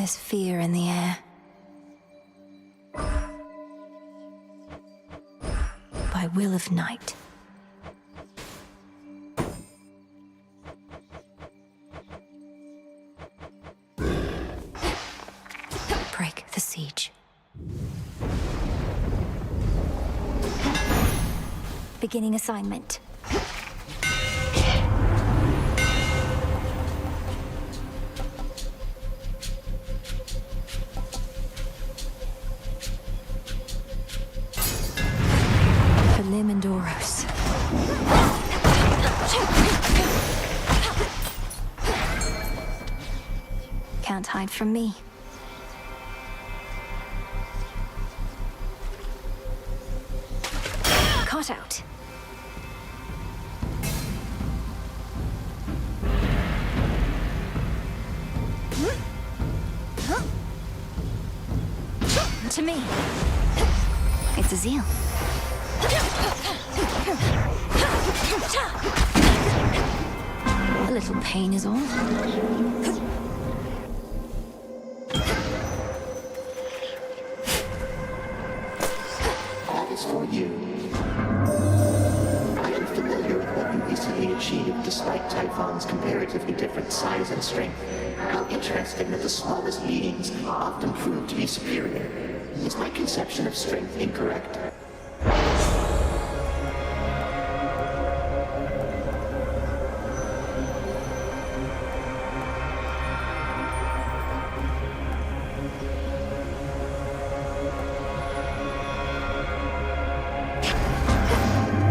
There's fear in the air. By will of night. Break the siege. Beginning assignment. Limandoros. Can't hide from me. Caught out. To me. It's a zeal. A little pain is all. That is for you. I am familiar with what you recently achieved despite Typhon's comparatively different size and strength. How interesting that the smallest beings often prove to be superior. Is my conception of strength incorrect?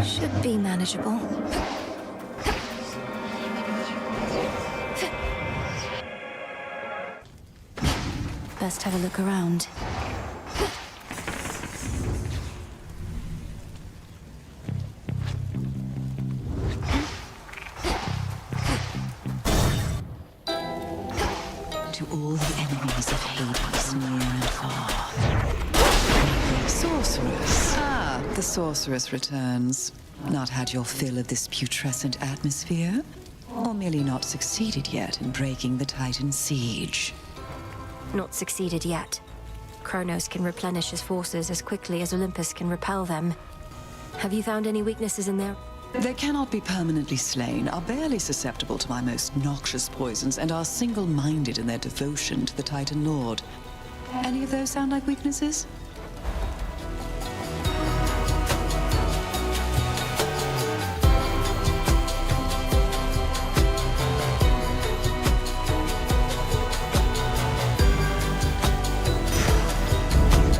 Should be manageable. Best have a look around. To all the enemies of Hades, near and far. Sorceress. Ah, the sorceress returns. Not had your fill of this putrescent atmosphere? Or merely not succeeded yet in breaking the Titan siege? Not succeeded yet. Kronos can replenish his forces as quickly as Olympus can repel them. Have you found any weaknesses in there? They cannot be permanently slain, are barely susceptible to my most noxious poisons, and are single-minded in their devotion to the Titan Lord. Any of those sound like weaknesses?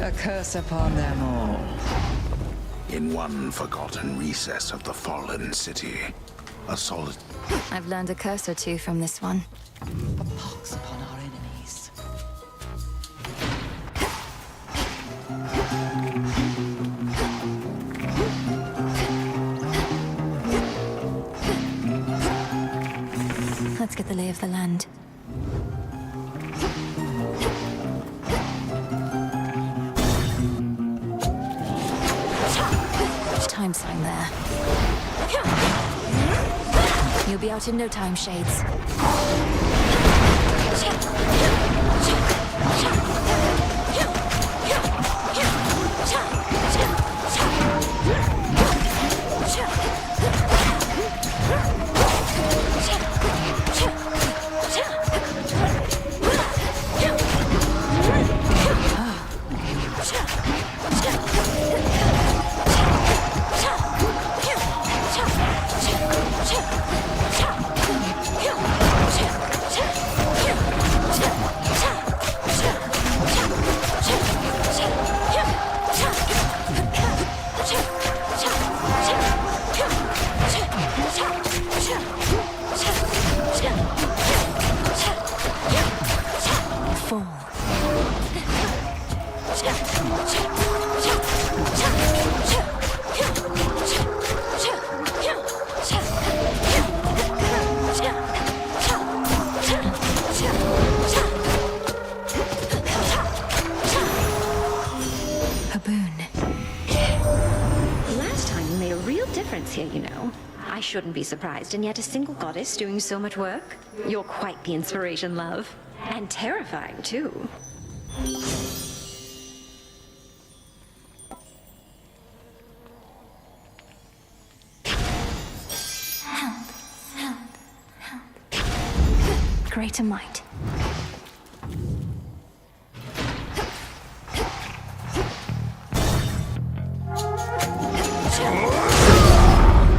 A curse upon them all. In one forgotten recess of the fallen city, a solid... I've learned a curse or two from this one. A pox upon our enemies. Let's get the lay of the land. Time sign there. You'll be out in no time, Shades. Here, you know. I shouldn't be surprised, and yet a single goddess doing so much work? You're quite the inspiration, love. And terrifying, too. Greater might.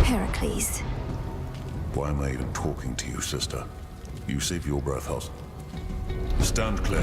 Heracles. Why am I even talking to you, sister? You save your breath, Hoss. Stand clear.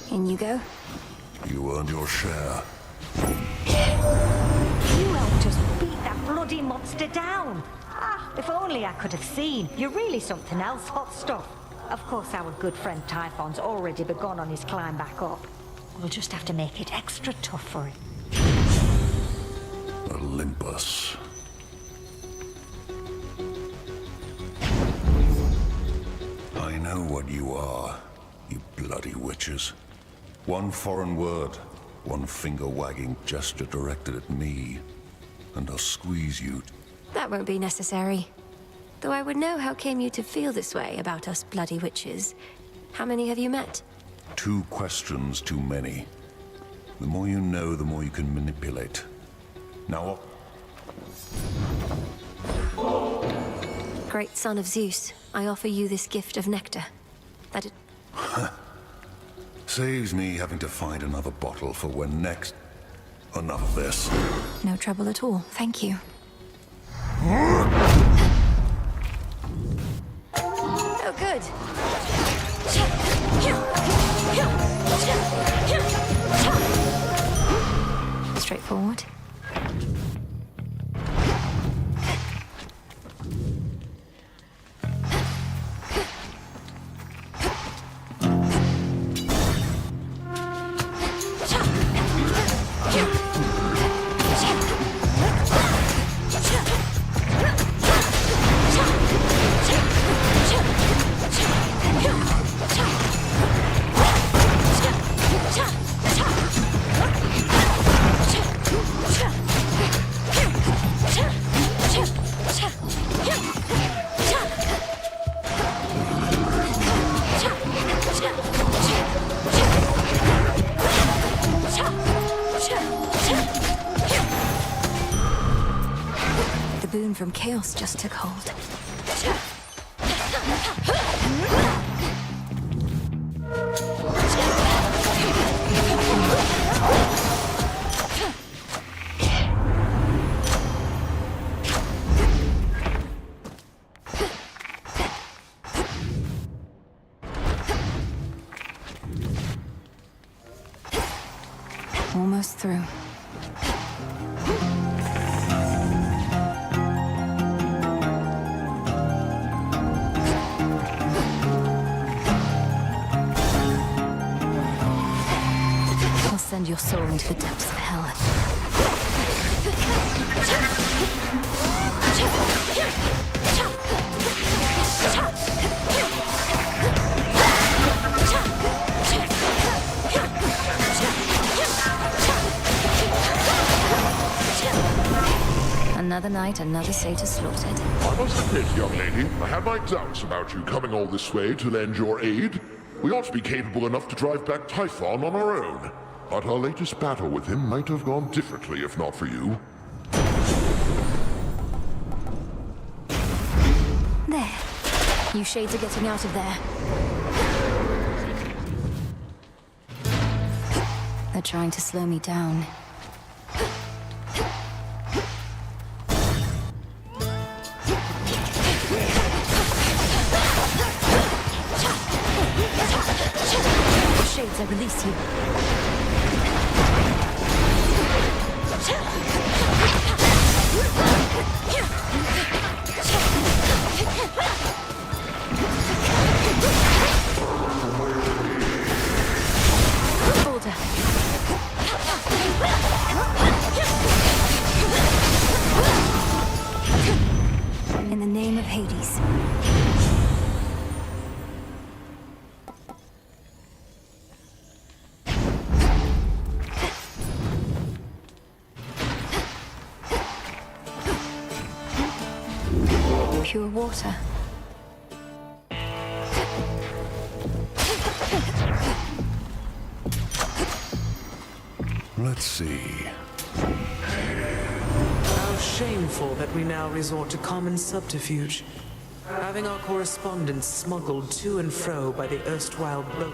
In you go. You earned your share. You helped us beat that bloody monster down. Ah, if only I could have seen. You're really something else, hot stuff. Of course, our good friend Typhon's already begun on his climb back up. We'll just have to make it extra tough for him. Olympus. I know what you are, you bloody witches. One foreign word, one finger-wagging gesture directed at me, and I'll squeeze you. That won't be necessary. Though I would know how came you to feel this way about us bloody witches. How many have you met? 2 questions too many. The more you know, the more you can manipulate. Now, Great son of Zeus, I offer you this gift of nectar. That it... saves me having to find another bottle for when next. Enough of this. No trouble at all, thank you. Oh, good. Straightforward. The boon from chaos just took hold. Almost through. I'll send your soul into the depths of hell. Another night, another satyr slaughtered. I must admit, young lady, I had my doubts about you coming all this way to lend your aid. We ought to be capable enough to drive back Typhon on our own. But our latest battle with him might have gone differently if not for you. There. You shades are getting out of there. They're trying to slow me down. I release you. Order. In the name of Hades. Pure water. Let's see. How shameful that we now resort to common subterfuge. Having our correspondence smuggled to and fro by the erstwhile boat.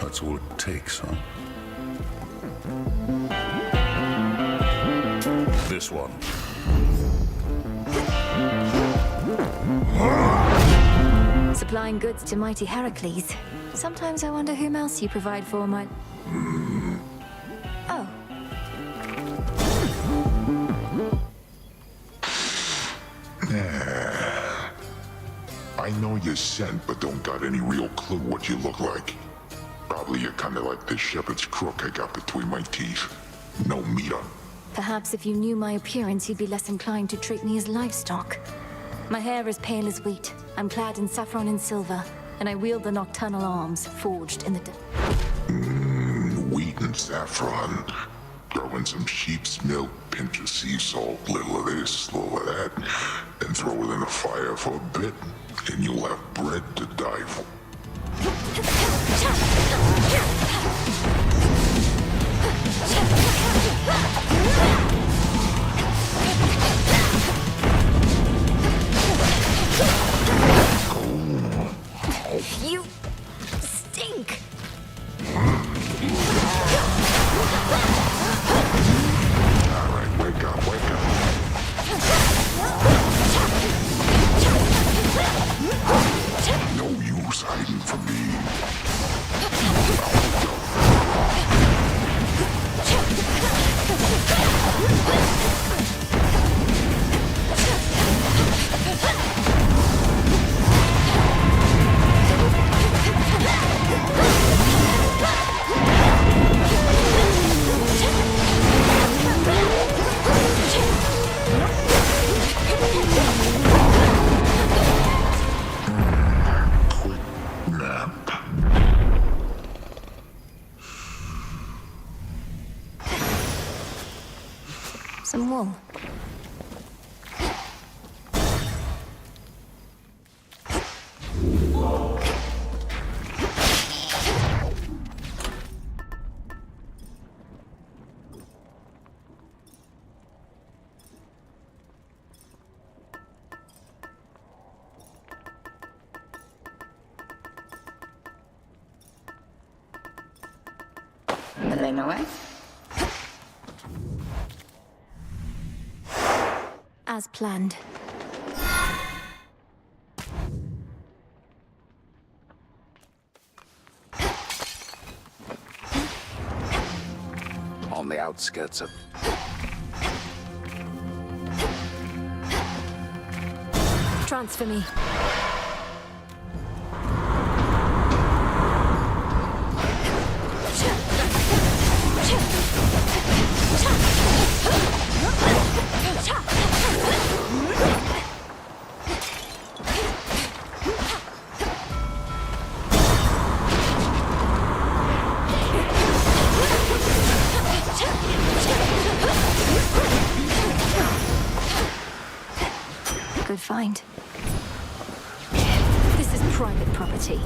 That's all it takes, huh? This one. Supplying goods to mighty Heracles. Sometimes I wonder whom else you provide for my... Oh. I know you're sent, but don't got any real clue what you look like. Probably you're kinda like the shepherd's crook I got between my teeth. No meat on. Perhaps if you knew my appearance, you'd be less inclined to treat me as livestock. My hair is pale as wheat. I'm clad in saffron and silver, and I wield the nocturnal arms forged in the... Wheat and saffron. Throw in some sheep's milk, pinch of sea salt, little of this, little of that, and throw it in the fire for a bit, and you'll have bread to die for. You stink! Alright, wake up, wake up. No use hiding from me. Some wool. Are they my way? As planned. On the outskirts of... Transfer me. Good find. This is private property.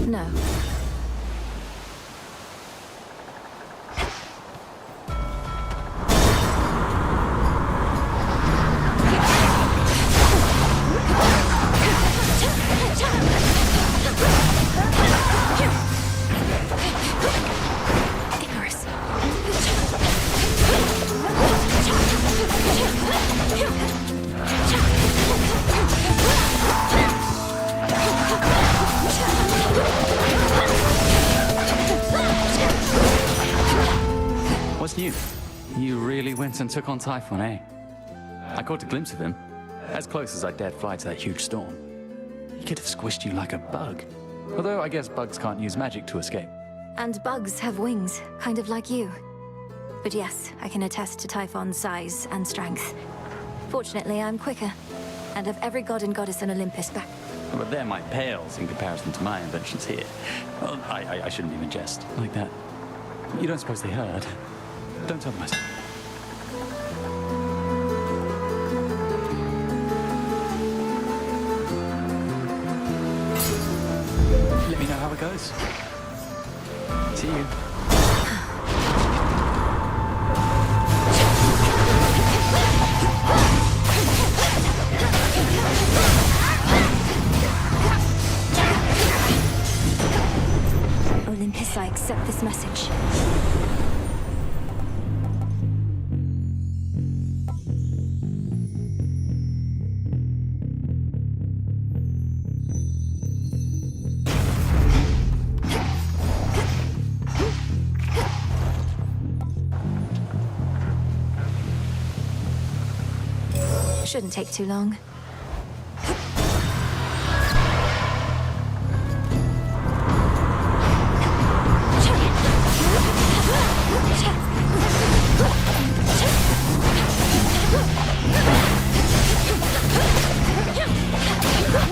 No. What's new? You really went and took on Typhon, eh? I caught a glimpse of him, as close as I dared fly to that huge storm. He could have squished you like a bug. Although I guess bugs can't use magic to escape. And bugs have wings, kind of like you. But yes, I can attest to Typhon's size and strength. Fortunately, I'm quicker, and have every god and goddess on Olympus back. But they're my pales in comparison to my inventions here. Well, I shouldn't even jest like that. You don't suppose they heard? Don't tell them I said. Let me know how it goes. See you. Olympus, I accept this message. Shouldn't take too long.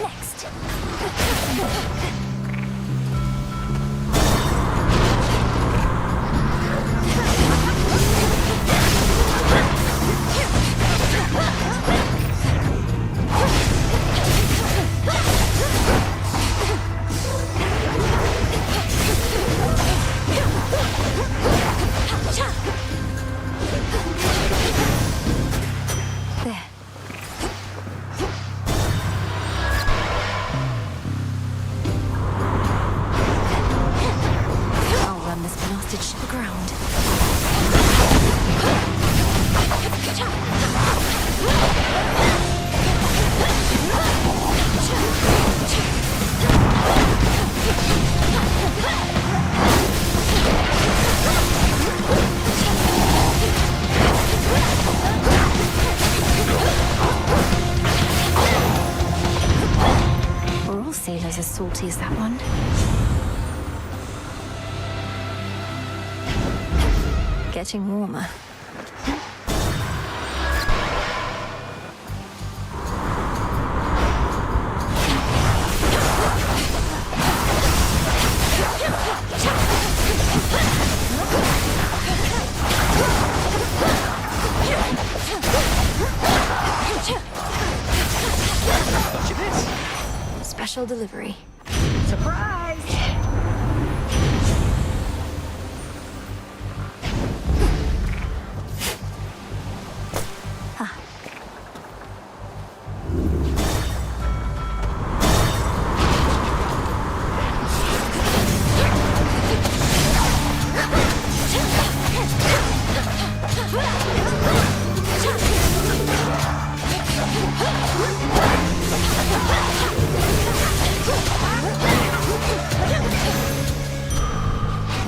Next. There. I'll run this blasted ship aground. Were all sailors as salty as that one? Getting warmer. Special delivery. Surprise!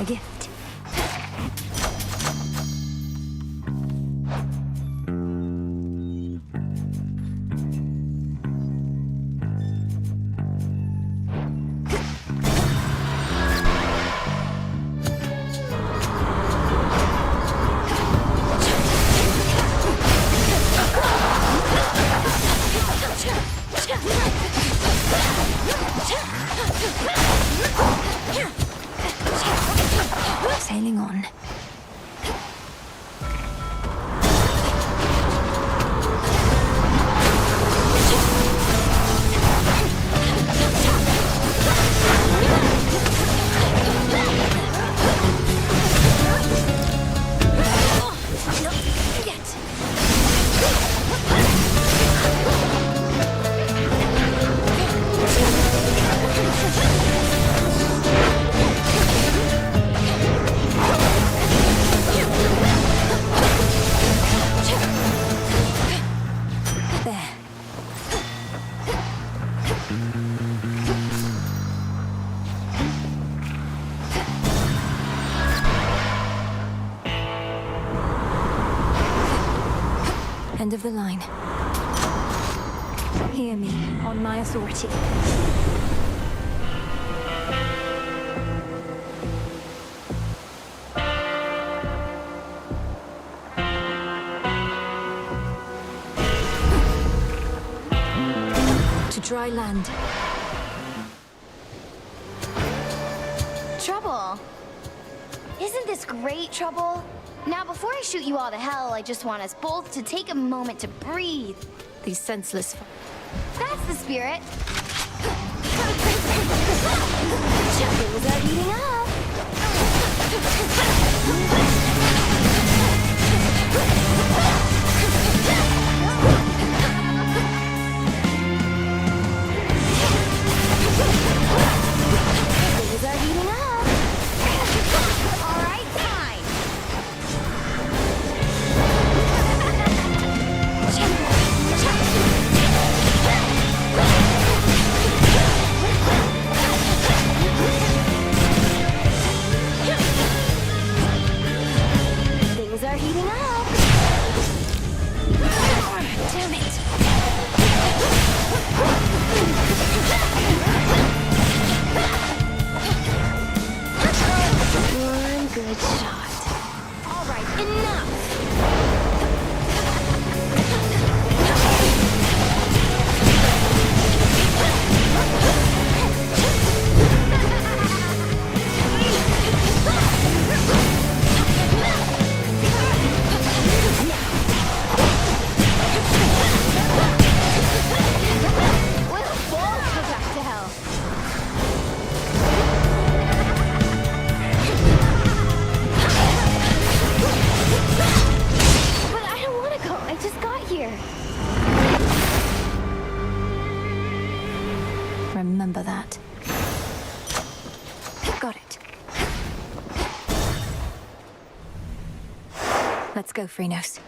A gift. Sailing on. End of the line. Hear me, on my authority. To dry land. Trouble? Isn't this great, Trouble? Now, before I shoot you all to hell, I just want us both to take a moment to breathe. These senseless... That's the spirit. Things are heating up. Things are heating up. All right, fine. Things are heating up. Damn it. One good shot. All right, enough. We'll both go back to hell. But I don't want to go. I just got here. Remember that. Got it. Let's go, Freenos.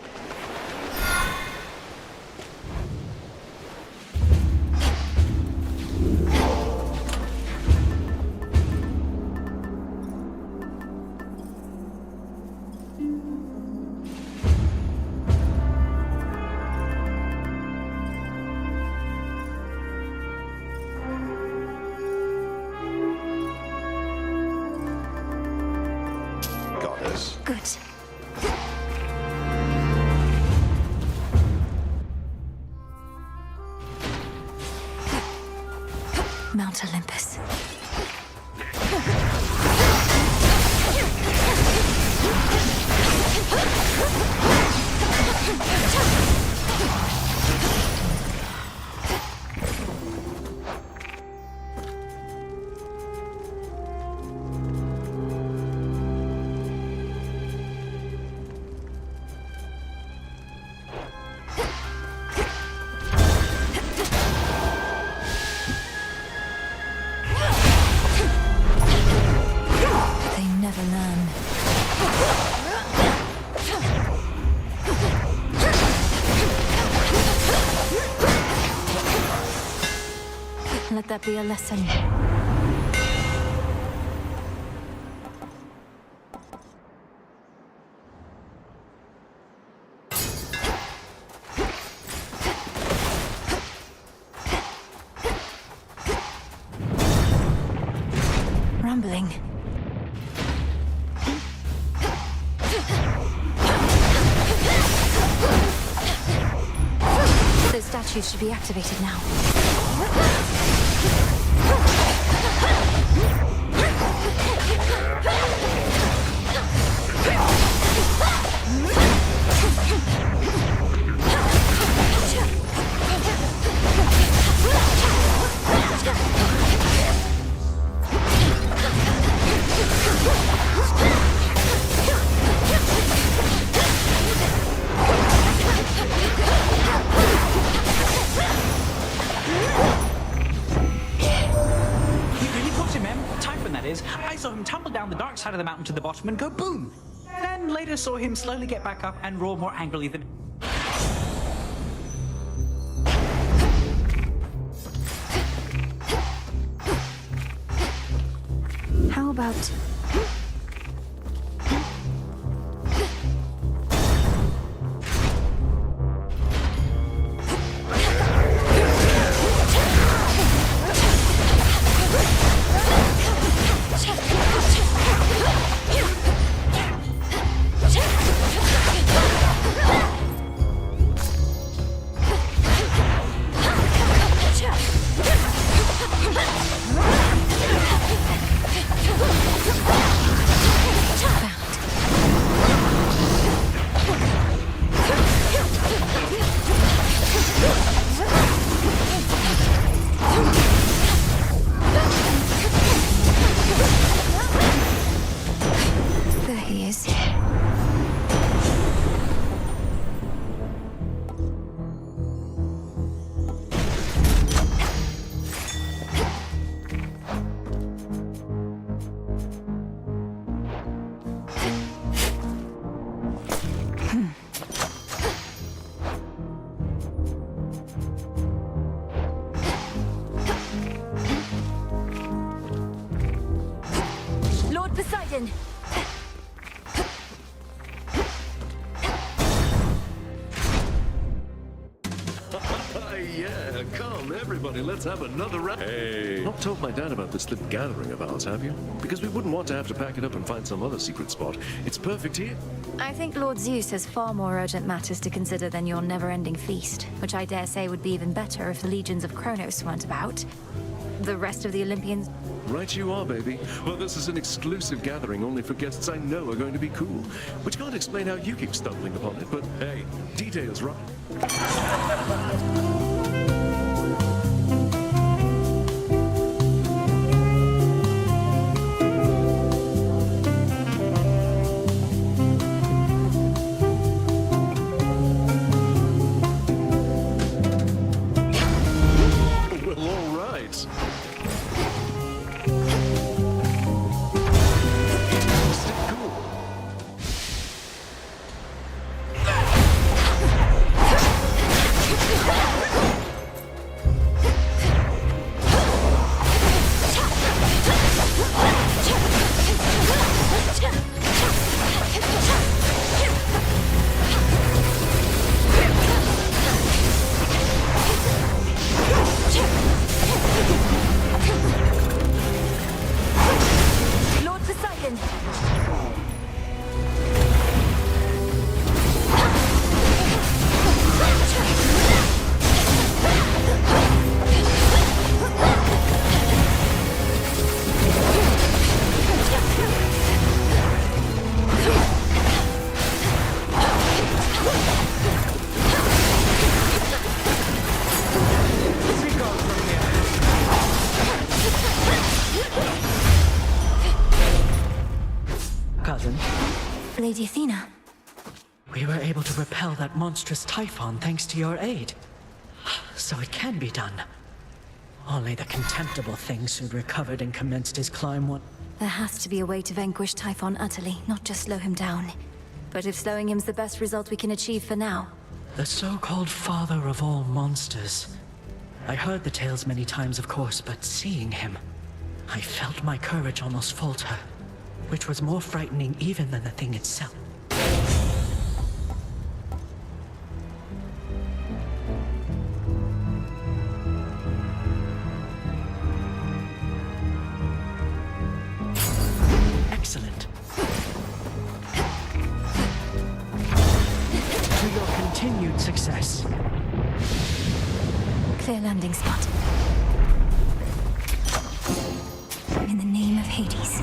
Goddess. Good. Mount Olympus. They never learn. Let that be a lesson. Rumbling. Those statues should be activated now. I saw him tumble down the dark side of the mountain to the bottom and go boom. Then later saw him slowly get back up and roar more angrily than... How about... Poseidon! Yeah, come, everybody, let's have another round. Hey. Not told my dad about this little gathering of ours, have you? Because we wouldn't want to have to pack it up and find some other secret spot. It's perfect here. I think Lord Zeus has far more urgent matters to consider than your never-ending feast, which I dare say would be even better if the legions of Kronos weren't about. The rest of the Olympians... Right you are, baby. Well, this is an exclusive gathering only for guests I know are going to be cool. Which can't explain how you keep stumbling upon it, but hey, details, right? Lady Athena. We were able to repel that monstrous Typhon thanks to your aid. So it can be done. Only the contemptible thing soon recovered and commenced his climb one. There has to be a way to vanquish Typhon utterly, not just slow him down. But if slowing him's the best result we can achieve for now... The so-called father of all monsters. I heard the tales many times, of course, but seeing him, I felt my courage almost falter, which was more frightening even than the thing itself. Excellent. To your continued success. Clear landing spot. In the name of Hades.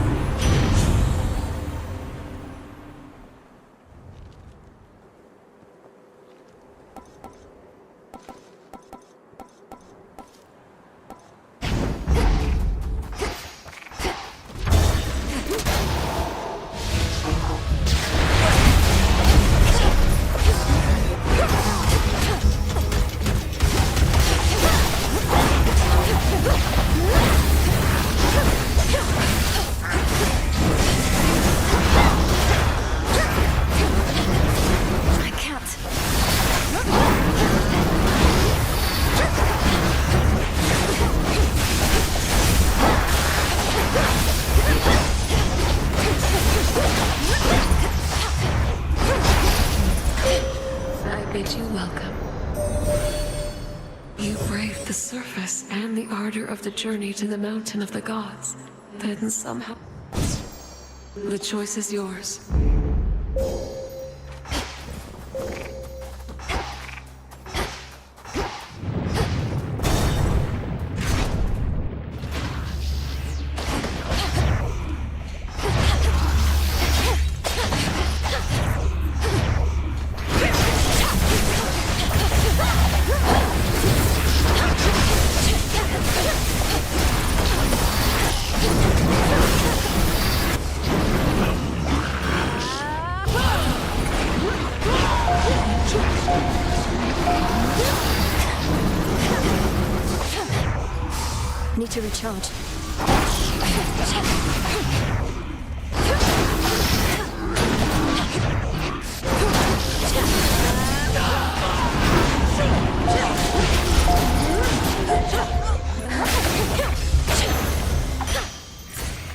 Of the journey to the mountain of the gods, then somehow the choice is yours. Need to recharge.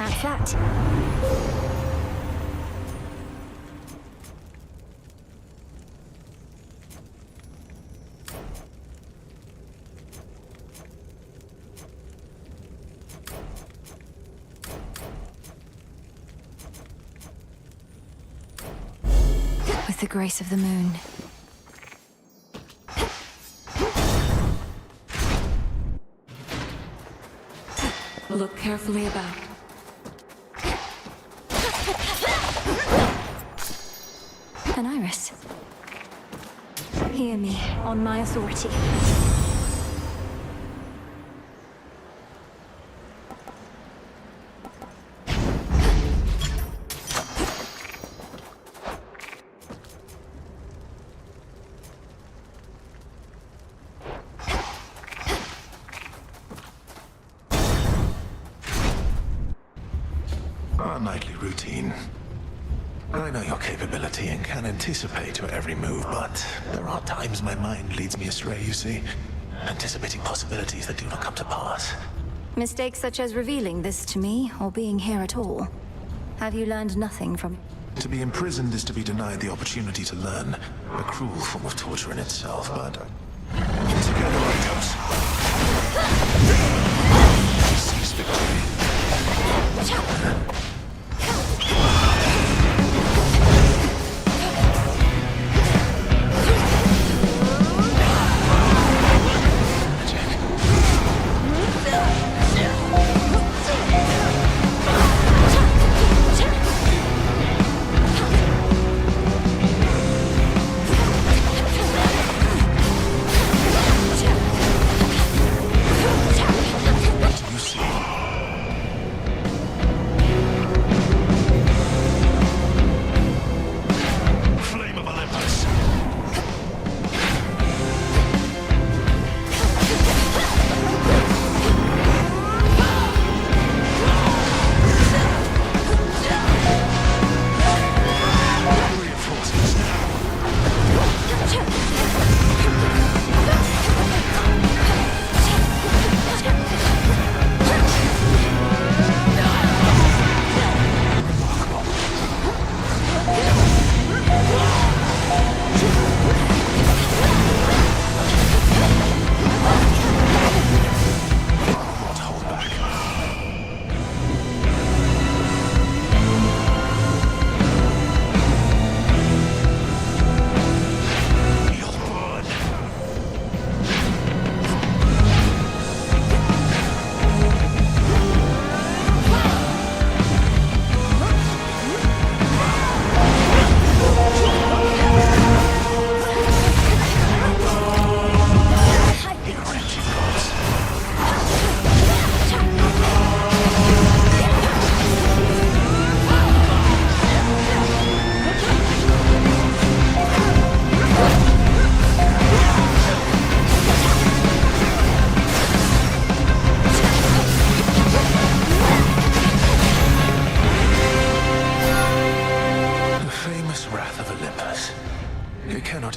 That's that. With the grace of the moon. Look carefully about. An iris. Hear me, on my authority. Our nightly routine. I know your capability and can anticipate your every move, but there are times my mind leads me astray, you see. Anticipating possibilities that do not come to pass. Mistakes such as revealing this to me, or being here at all. Have you learned nothing from... To be imprisoned is to be denied the opportunity to learn. A cruel form of torture in itself, but... Together I toast. Seize victory.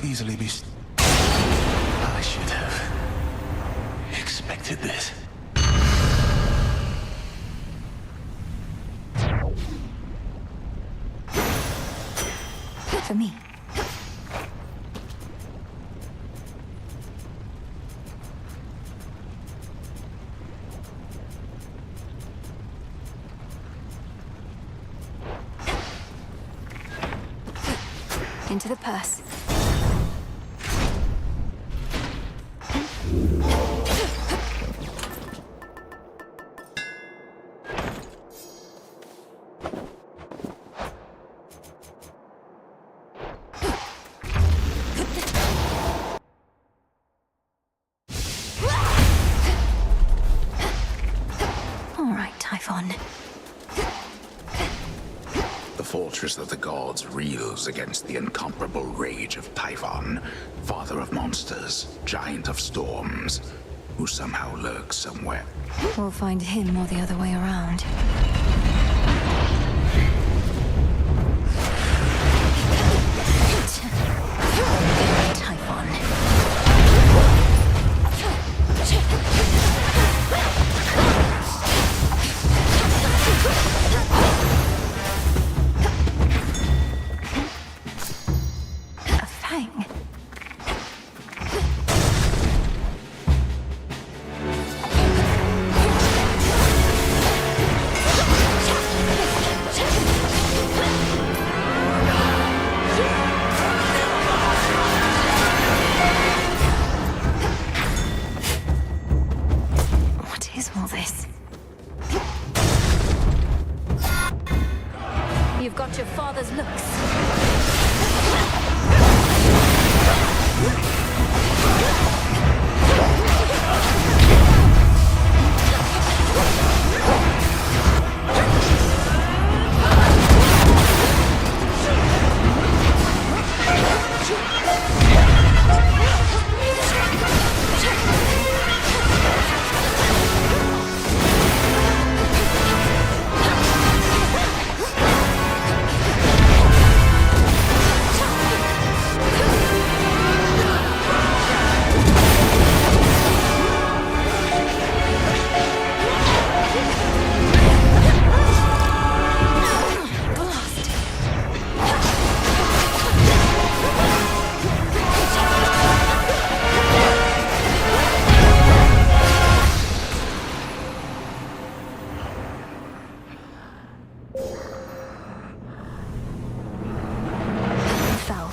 Easily be... I should have expected this. For me. Into the purse. The fortress of the gods reels against the incomparable rage of Typhon, father of monsters, giant of storms, who somehow lurks somewhere. We'll find him or the other way around. Typhon. You've got your father's looks.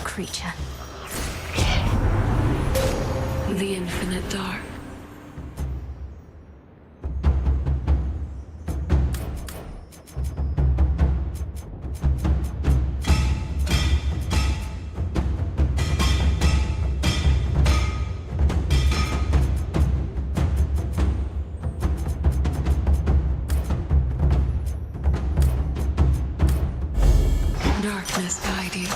Creature. The infinite dark. Darkness guide you.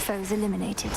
Foes eliminated.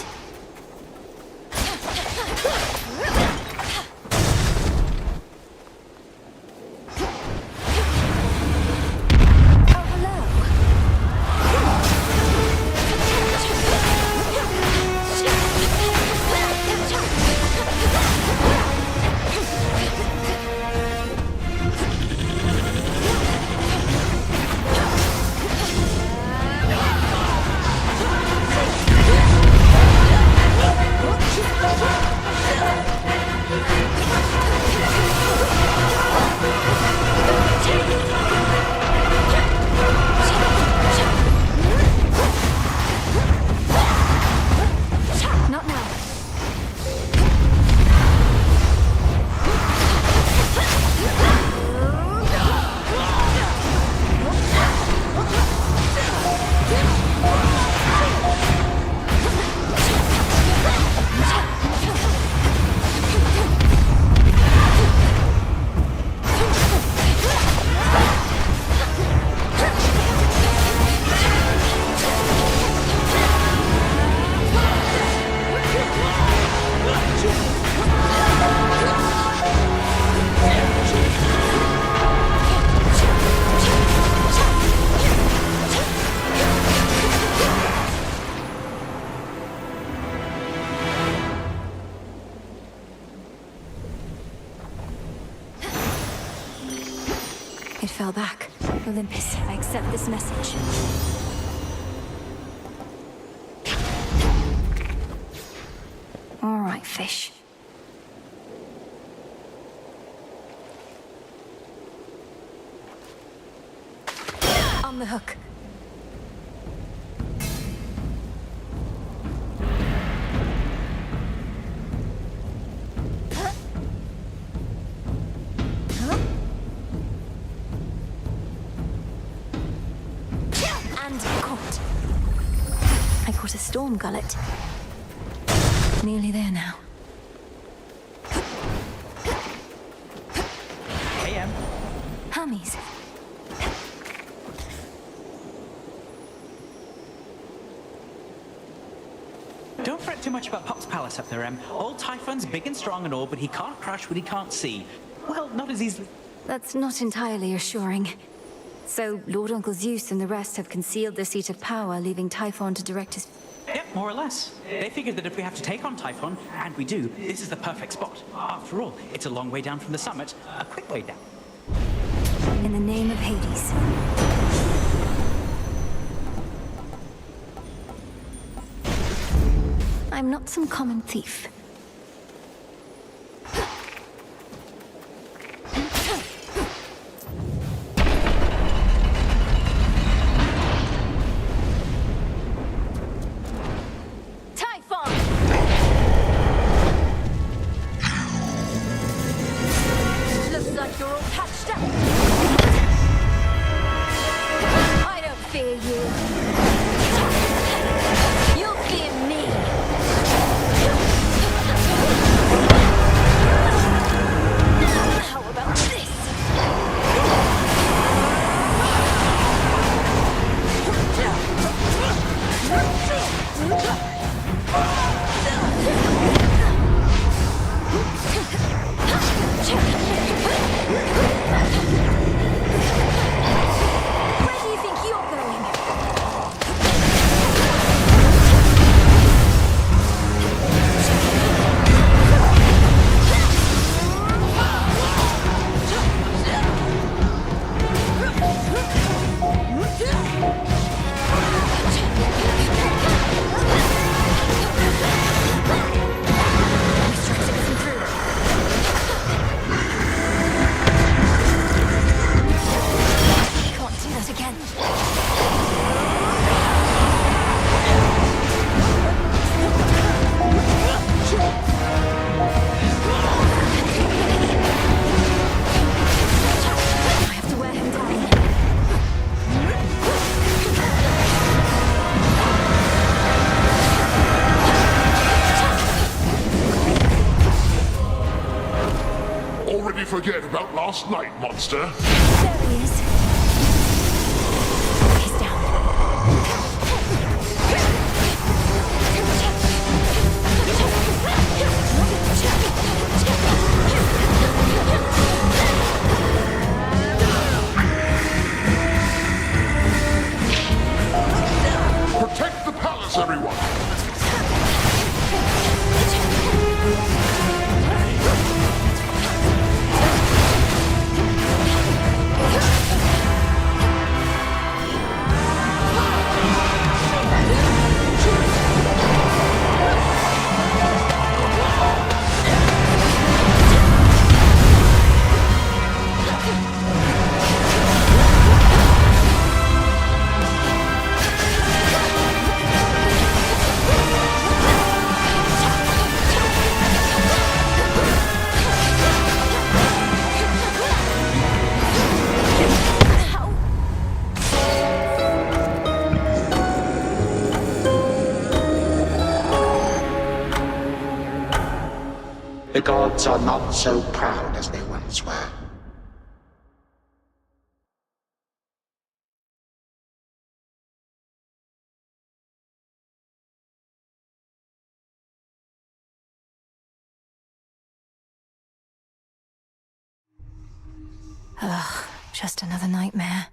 It fell back. Olympus, I accept this message. All right, fish. On the hook. And caught. I caught a storm gullet. Nearly there now. AM. Hammies. Don't fret too much about Pop's palace up there, Em. Old Typhon's big and strong and all, but he can't crash what he can't see. Well, not as easily. That's not entirely assuring. So, Lord Uncle Zeus and the rest have concealed their seat of power, leaving Typhon to direct his... Yep, more or less. They figured that if we have to take on Typhon, and we do, this is the perfect spot. After all, it's a long way down from the summit, a quick way down. In the name of Hades. I'm not some common thief. Forget about last night, monster. There he is. He's down. Protect the palace, everyone! The gods are not so proud as they once were. Ugh, just another nightmare.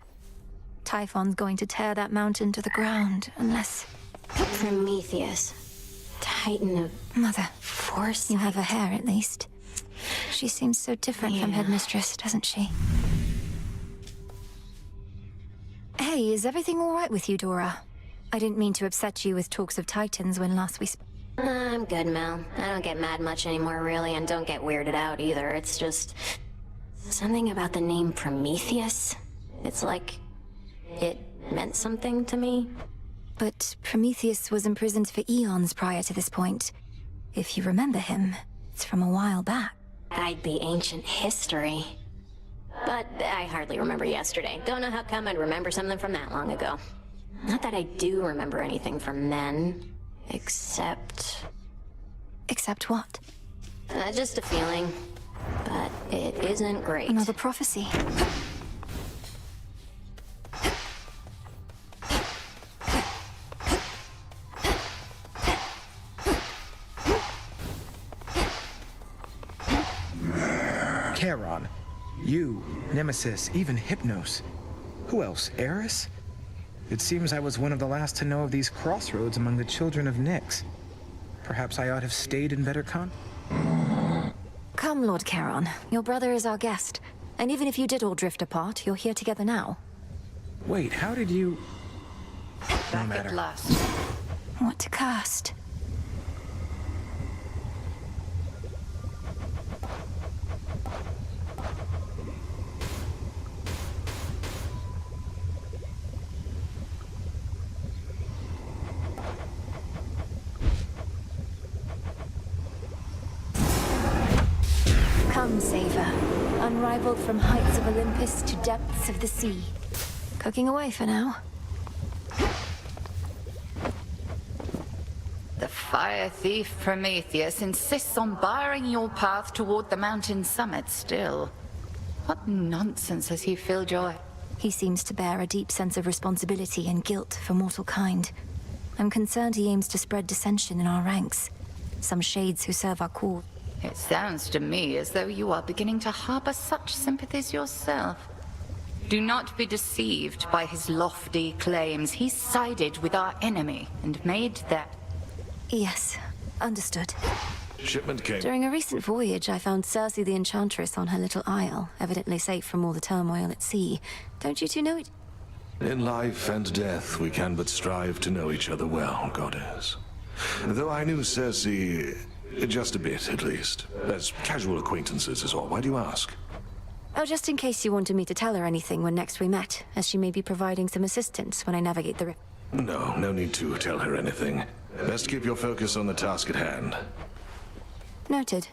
Typhon's going to tear that mountain to the ground, unless... Prometheus. Titan of... Mother. Force. You have her hair, at least. She seems so different from Headmistress, doesn't she? Hey, is everything all right with you, Dora? I didn't mean to upset you with talks of Titans when last we spoke. I'm good, Mel. I don't get mad much anymore, really, and don't get weirded out either. It's just... something about the name Prometheus. It's like... it meant something to me. But Prometheus was imprisoned for eons prior to this point. If you remember him, it's from a while back. I'd be ancient history. But I hardly remember yesterday. Don't know how come I'd remember something from that long ago. Not that I do remember anything from then, except... Except what? Just a feeling. But it isn't great. Another prophecy. Charon. You, Nemesis, even Hypnos. Who else? Eris? It seems I was one of the last to know of these crossroads among the children of Nyx. Perhaps I ought have stayed in better Come, Lord Charon. Your brother is our guest. And even if you did all drift apart, you're here together now. Wait, how did you... No matter. At last. What to cast? Come, Saver. Unrivaled from heights of Olympus to depths of the sea. Cooking away for now. The fire thief Prometheus insists on barring your path toward the mountain summit still. What nonsense has he filled your head? He seems to bear a deep sense of responsibility and guilt for mortal kind. I'm concerned he aims to spread dissension in our ranks. Some shades who serve our cause. It sounds to me as though you are beginning to harbor such sympathies yourself. Do not be deceived by his lofty claims. He sided with our enemy and made that... Yes, understood. Shipment came. During a recent voyage, I found Circe the Enchantress on her little isle, evidently safe from all the turmoil at sea. Don't you two know it? In life and death, we can but strive to know each other well, Goddess. Though I knew Circe... just a bit, at least. As casual acquaintances is all. Why do you ask? Oh, just in case you wanted me to tell her anything when next we met, as she may be providing some assistance when I navigate the rift. No need to tell her anything. Best keep your focus on the task at hand. Noted.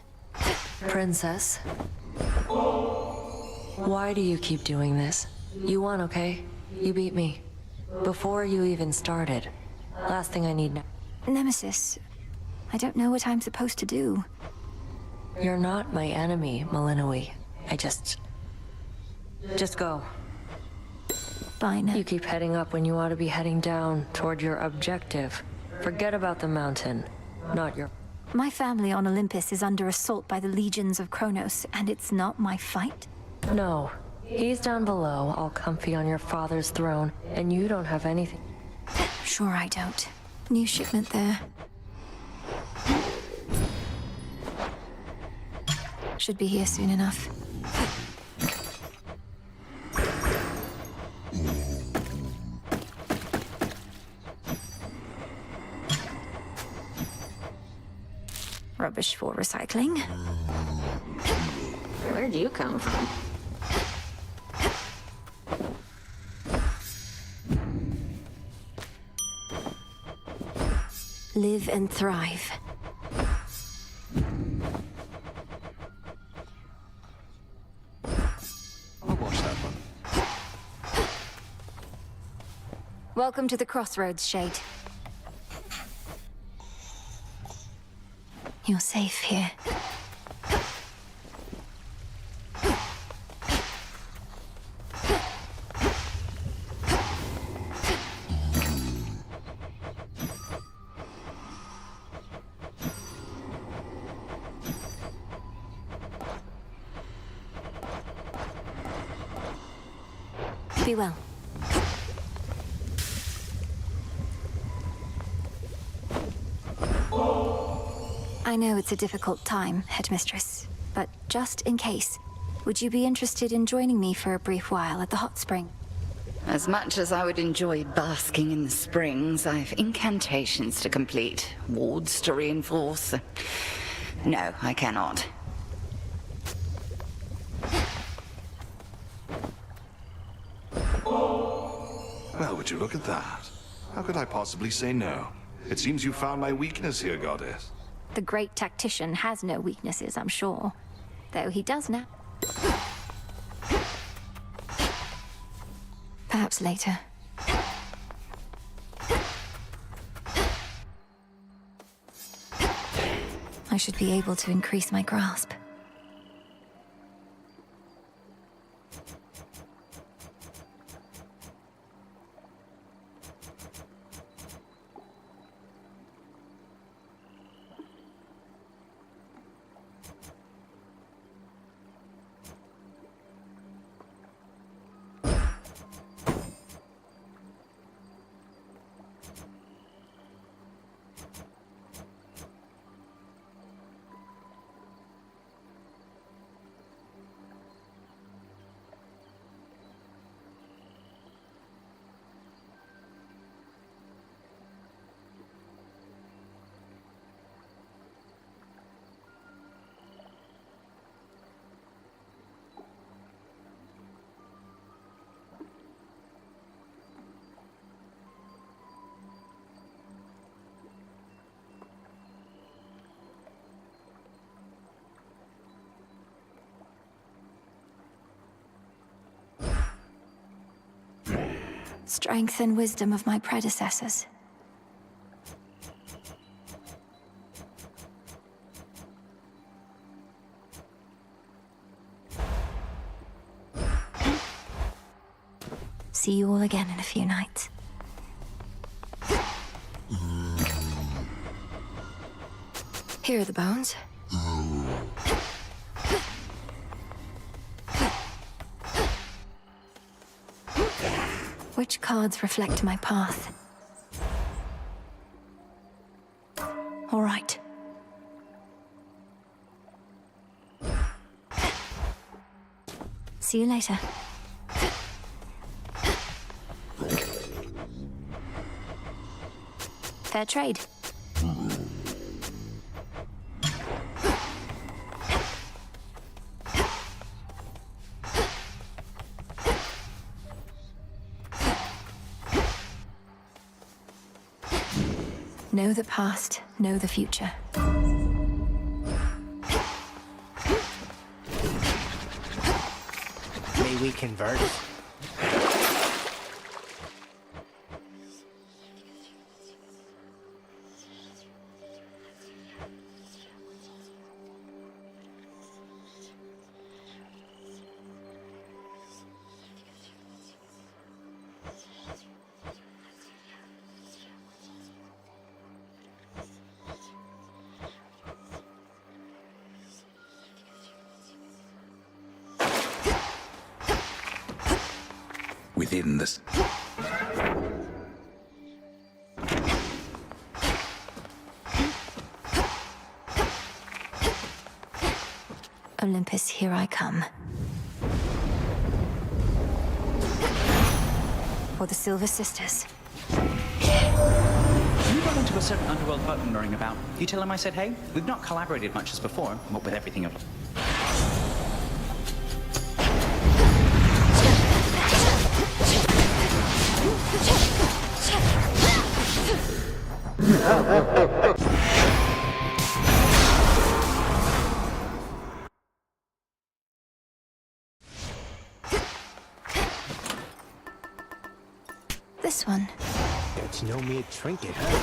Princess. Why do you keep doing this? You won, okay? You beat me. Before you even started. Last thing I need now. Nemesis, I don't know what I'm supposed to do. You're not my enemy, Malinois. Just go. Fine. You keep heading up when you ought to be heading down toward your objective. Forget about the mountain, not your... My family on Olympus is under assault by the legions of Kronos, and it's not my fight? No. He's down below, all comfy on your father's throne, and you don't have anything. Sure I don't. New shipment there. Should be here soon enough. Rubbish for recycling. Where'd you come from? Live and thrive. I'll watch that one. Welcome to the crossroads, Shade. You're safe here. Be well. I know it's a difficult time, Headmistress, but just in case, would you be interested in joining me for a brief while at the hot spring? As much as I would enjoy basking in the springs, I've incantations to complete, wards to reinforce. No, I cannot. Well, would you look at that? How could I possibly say no? It seems you found my weakness here, Goddess. The great tactician has no weaknesses, I'm sure. Though he does now. Perhaps later. I should be able to increase my grasp. Strength and wisdom of my predecessors. See you all again in a few nights. Here are the bones. Which cards reflect my path? All right. See you later. Fair trade. Know the past, know the future. May we converse? Within this... Olympus, here I come. For the Silver Sisters. You run into a certain underworld button knowing about. You tell him I said hey? We've not collaborated much as before, what with everything of... This one. That's no mere trinket, huh?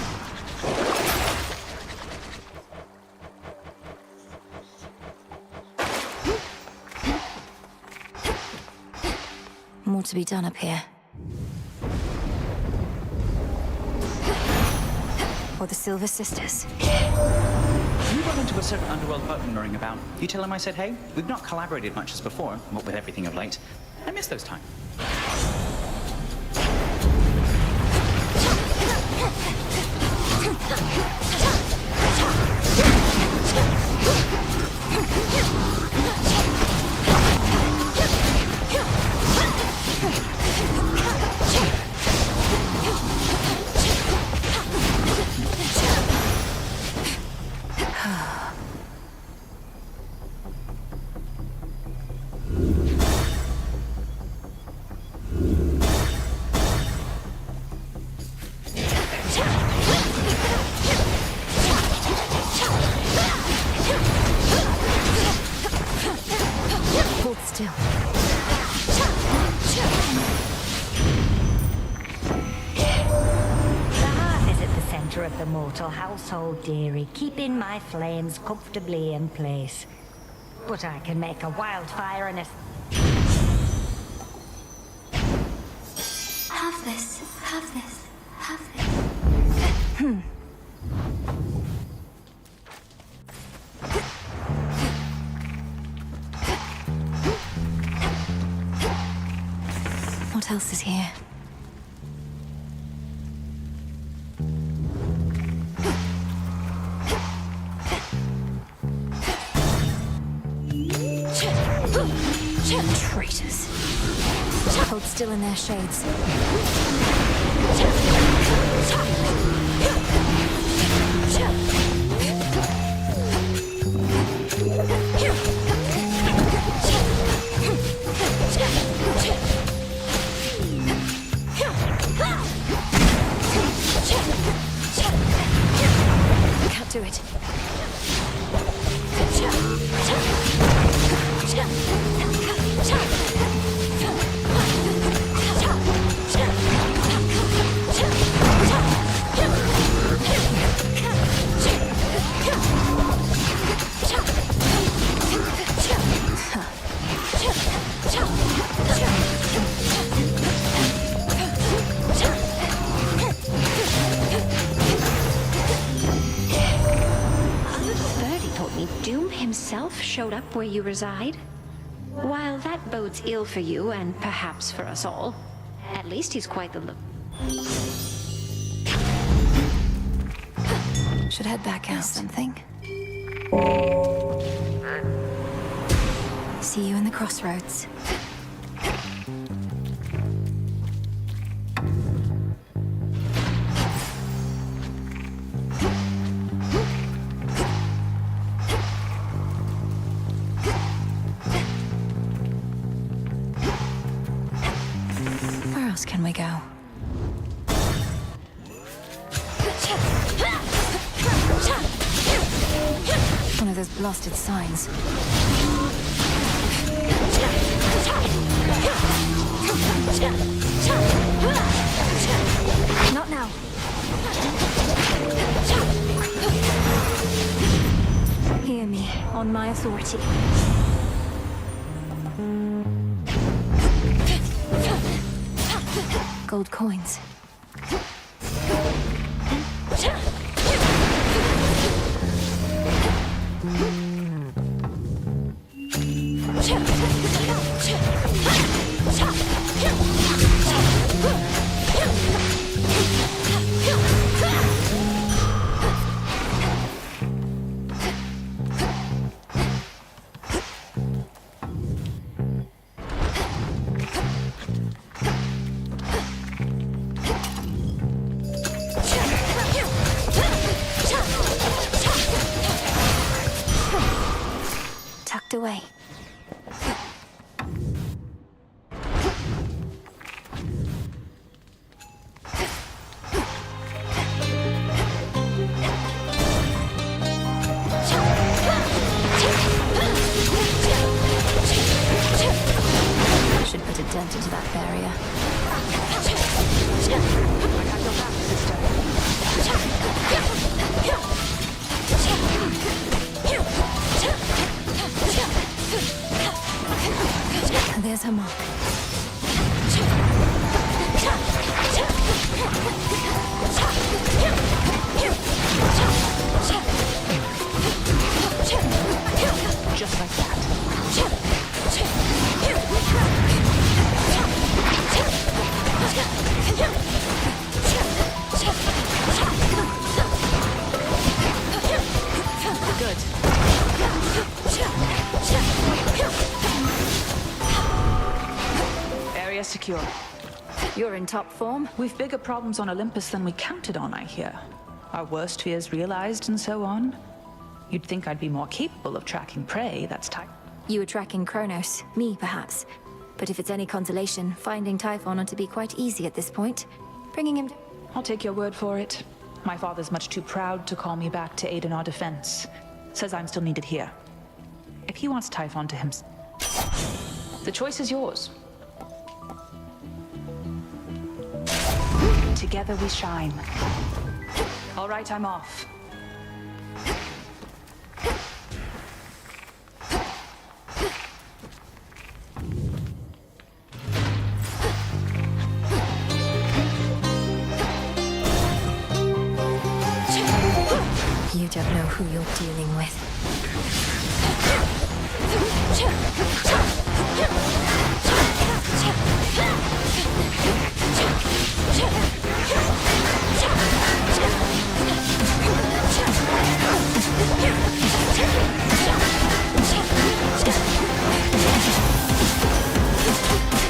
More to be done up here. For the Silver Sisters. You run into a certain underworld button knowing about. You tell him I said hey? We've not collaborated much as before, what with everything of late. I miss those times. Hold still. The hearth is at the center of the mortal household, dearie, keeping my flames comfortably in place. But I can make a wildfire and a... Have this, have this, have this. What else is here? Traitors. Hold still in their shades. Can't do it. Yum himself showed up where you reside. While that bodes ill for you, and perhaps for us all, at least he's quite the Should head back out. Something. See you in the crossroads. Where else can we go? One of those blasted signs. Not now. Hear me, on my authority. Gold coins. Tucked away. Should put a dent into that barrier. I got your back, sister. There's her mark. Just like that. Good. Area secure. You're in top form. We've bigger problems on Olympus than we counted on, I hear. Our worst fears realized and so on. You'd think I'd be more capable of tracking prey, that's tight. You were tracking Kronos. Me, perhaps. But if it's any consolation, finding Typhon ought to be quite easy at this point. Bringing him... I'll take your word for it. My father's much too proud to call me back to aid in our defense. Says I'm still needed here. If he wants Typhon to himself, the choice is yours. Together we shine. All right, I'm off. You don't know who you're dealing with.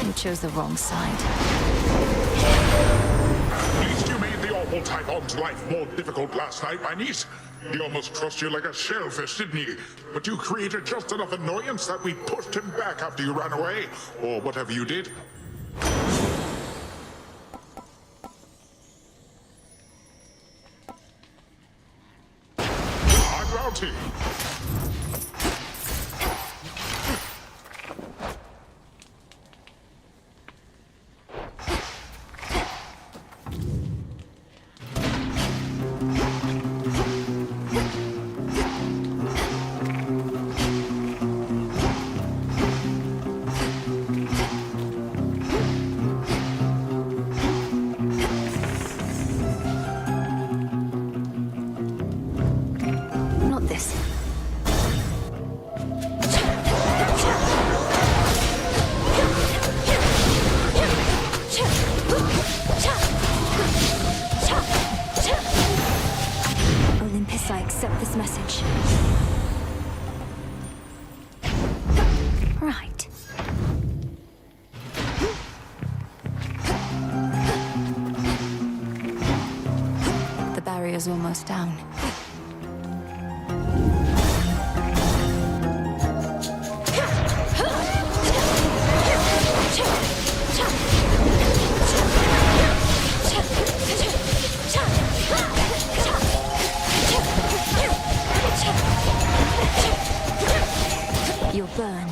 You chose the wrong side. At least you made the awful Typhon's life more difficult last night, my niece. He almost crushed you like a shellfish, didn't he? But you created just enough annoyance that we pushed him back after you ran away, or whatever you did. I'm bounty. accept this message. Right. The barrier's almost down. You'll burn.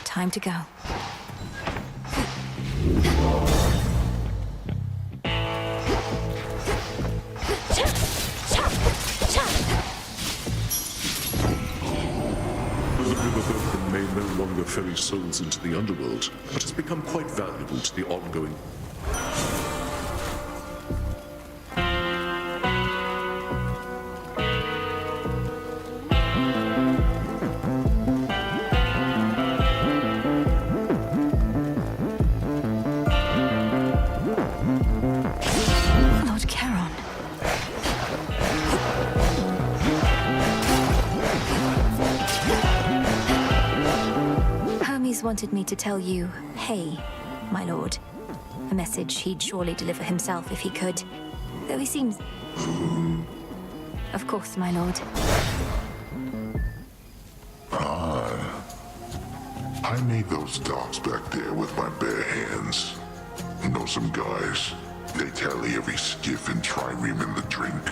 Time to go. May no longer ferry souls into the underworld, but has become quite valuable to the ongoing. Lord Charon. Hermes wanted me to tell you, hey, my lord. A message he'd surely deliver himself if he could. Though he seems... Of course, my lord. I made those docks back there with my bare hands. Know some guys. They tally every skiff and trireme in the drink.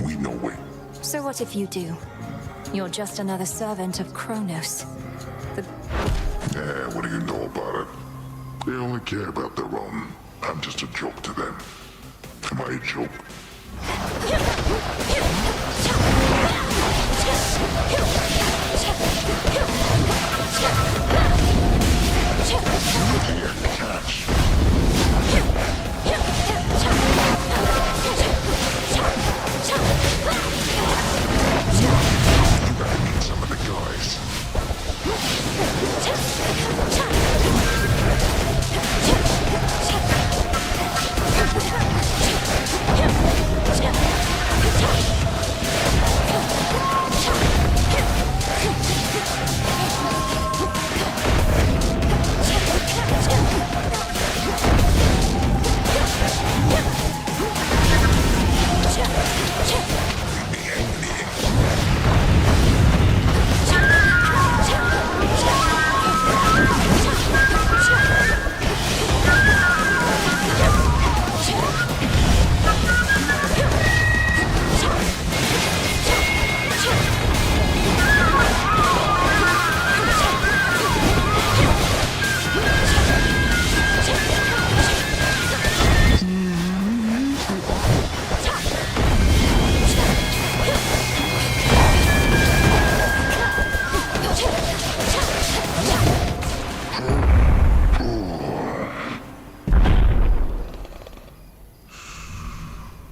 We know it. So what if you do? You're just another servant of Kronos. What do you know about it? They only care about their own. I'm just a joke to them. Am I a joke? Catch. You gotta meet some of the guys.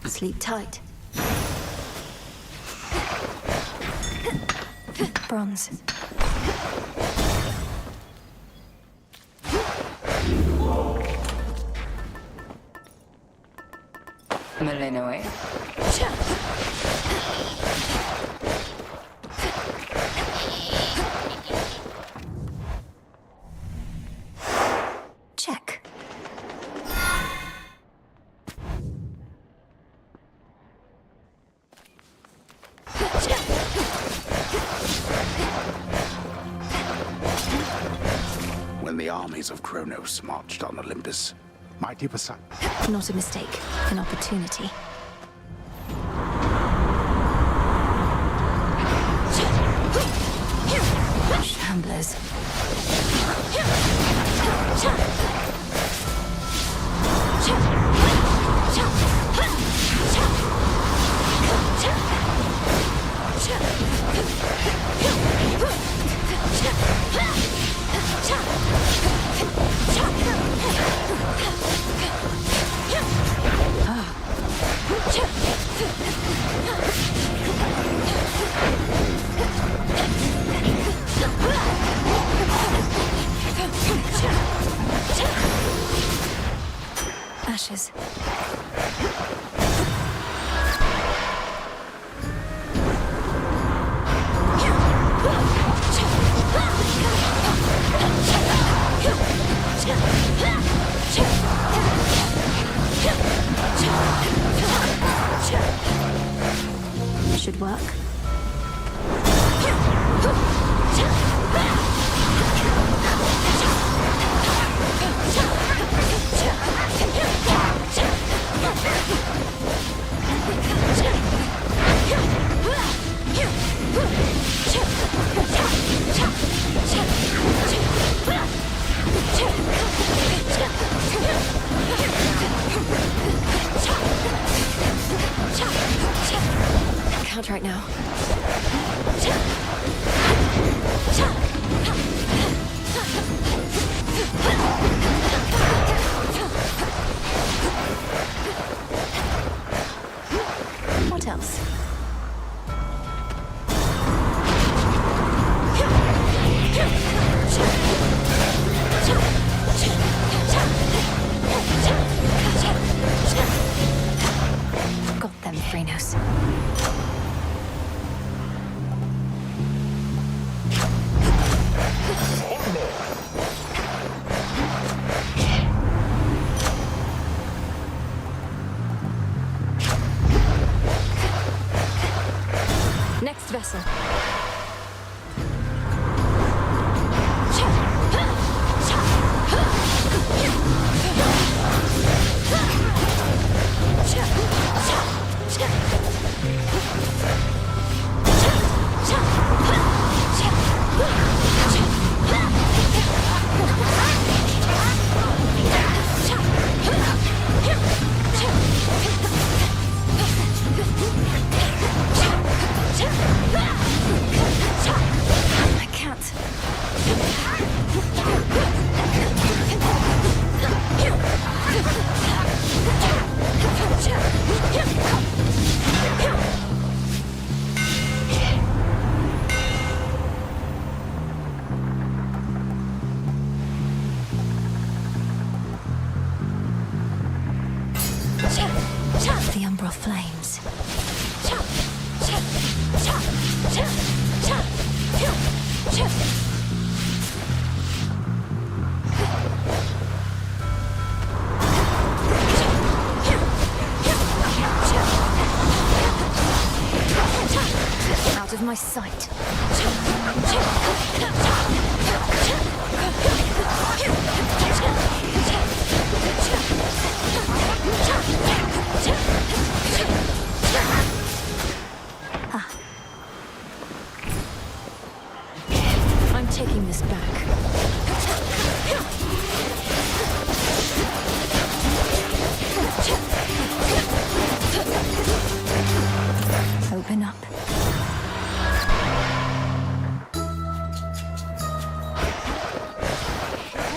Sleep tight. Bronze. Malinois. Check. When the armies of Kronos marched on Olympus, mighty Poseidon... Not a mistake, an opportunity. Ashes. Ashes. Should work. Can't right now. What else? Got them, Frenos. Next vessel. I can't. The umbral flames. Out of my sight. I'm taking this back. Open up.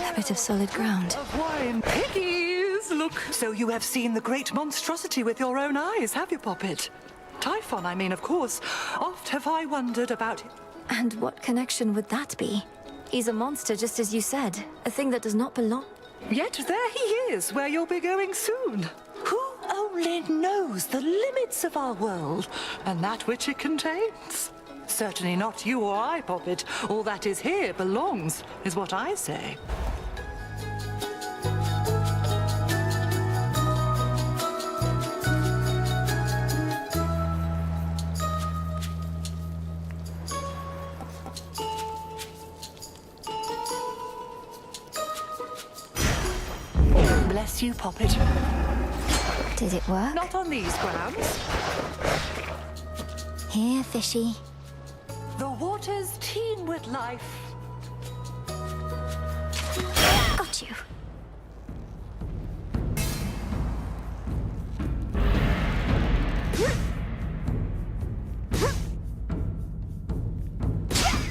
A bit of solid ground. Of wine. Piggies! Look, so you have seen the great monstrosity with your own eyes, have you, Poppet? Typhon, I mean, of course. Oft have I wondered about it. And what connection would that be? He's a monster, just as you said. A thing that does not belong. Yet there he is, where you'll be going soon. Who only knows the limits of our world, and that which it contains? Certainly not you or I, Poppet. All that is here belongs, is what I say. Bless you, Poppet. Did it work? Not on these grounds. Here, fishy. The waters teem with life. Got you.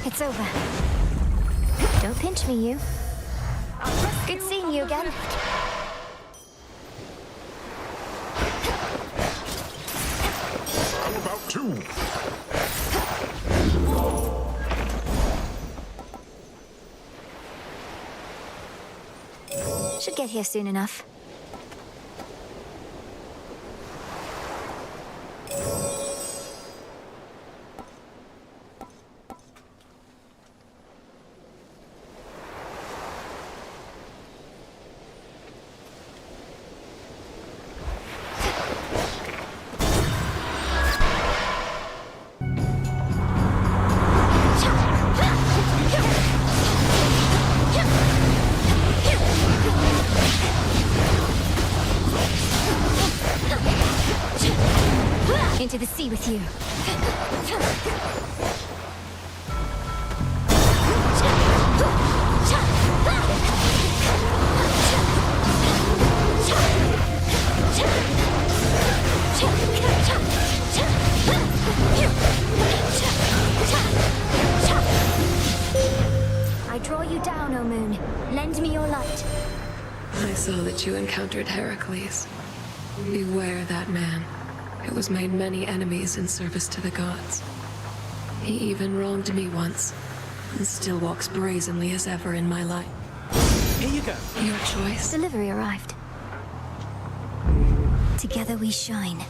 It's over. Don't pinch me, you. Good seeing you again. How about two? Should get here soon enough. Into the sea with you. I draw you down, O moon. Lend me your light. I saw that you encountered Heracles. Beware that man. It was made many enemies in service to the gods. He even wronged me once, and still walks brazenly as ever in my light. Here you go. Your choice. Delivery arrived. Together we shine.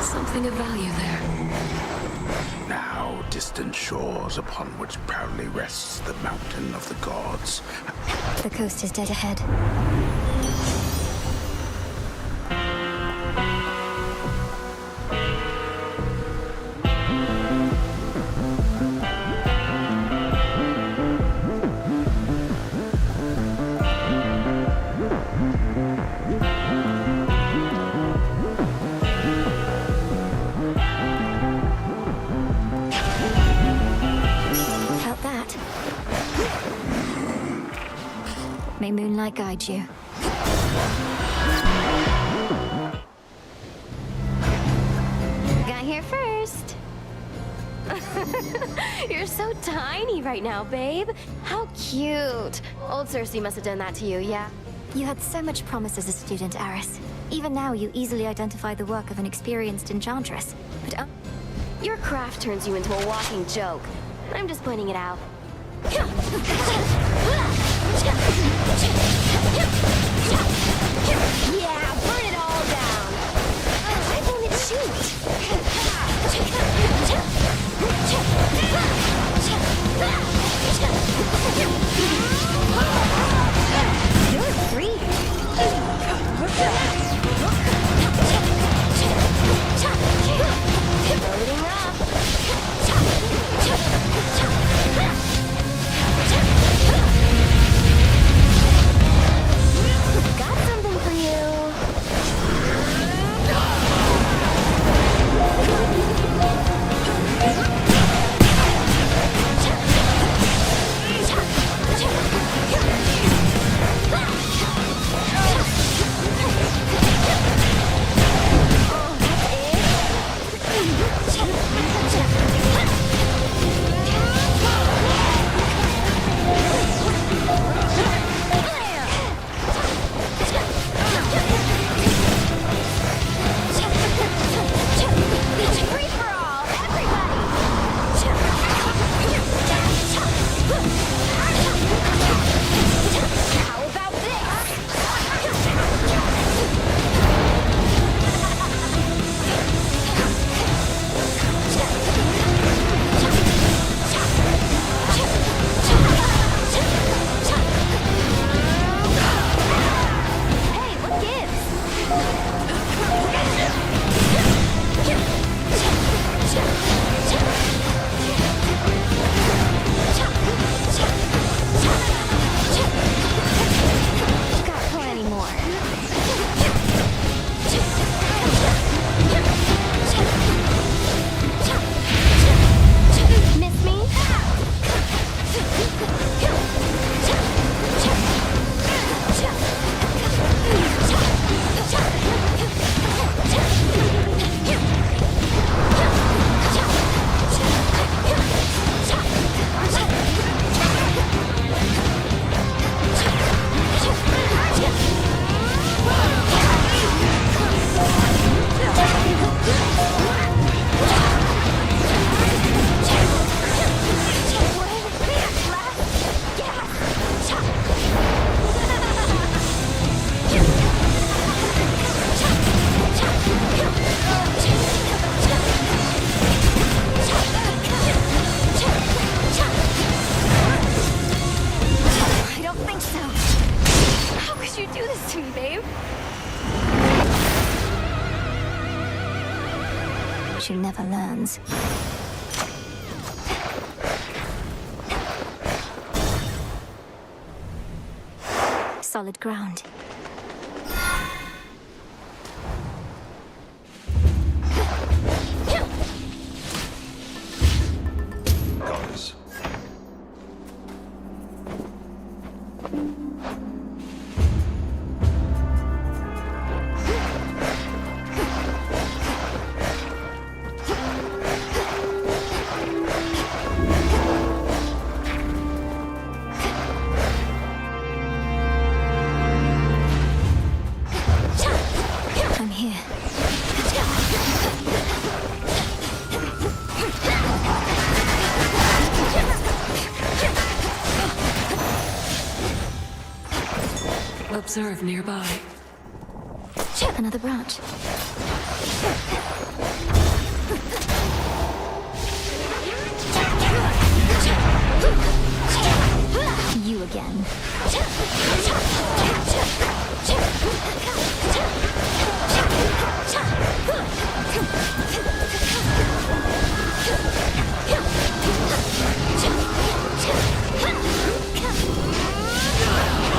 Something of value there. Now distant shores upon which proudly rests the mountain of the gods. The coast is dead ahead. Felt that. May moonlight guide you. Got here first. You're so tiny right now, babe. How cute. Old Cersei must have done that to you, yeah? You had so much promise as a student, Aris. Even now, you easily identify the work of an experienced enchantress. But your craft turns you into a walking joke. I'm just pointing it out. Yeah, burn it all down. I want to shoot. You're free. Loading up. me, babe. She never learns. Solid ground. Goddess. I'm here. Observe nearby. Another branch. You again.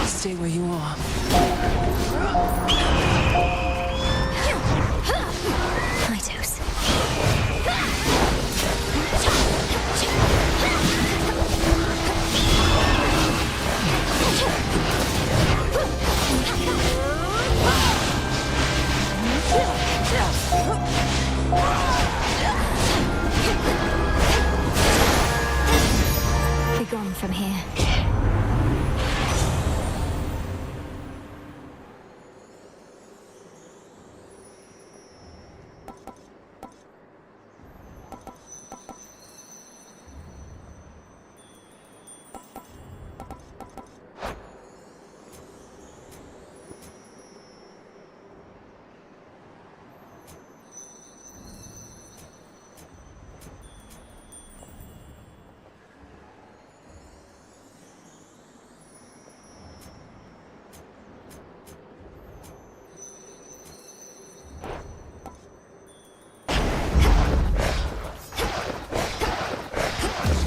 Stay where you are. HADES. Be gone from here.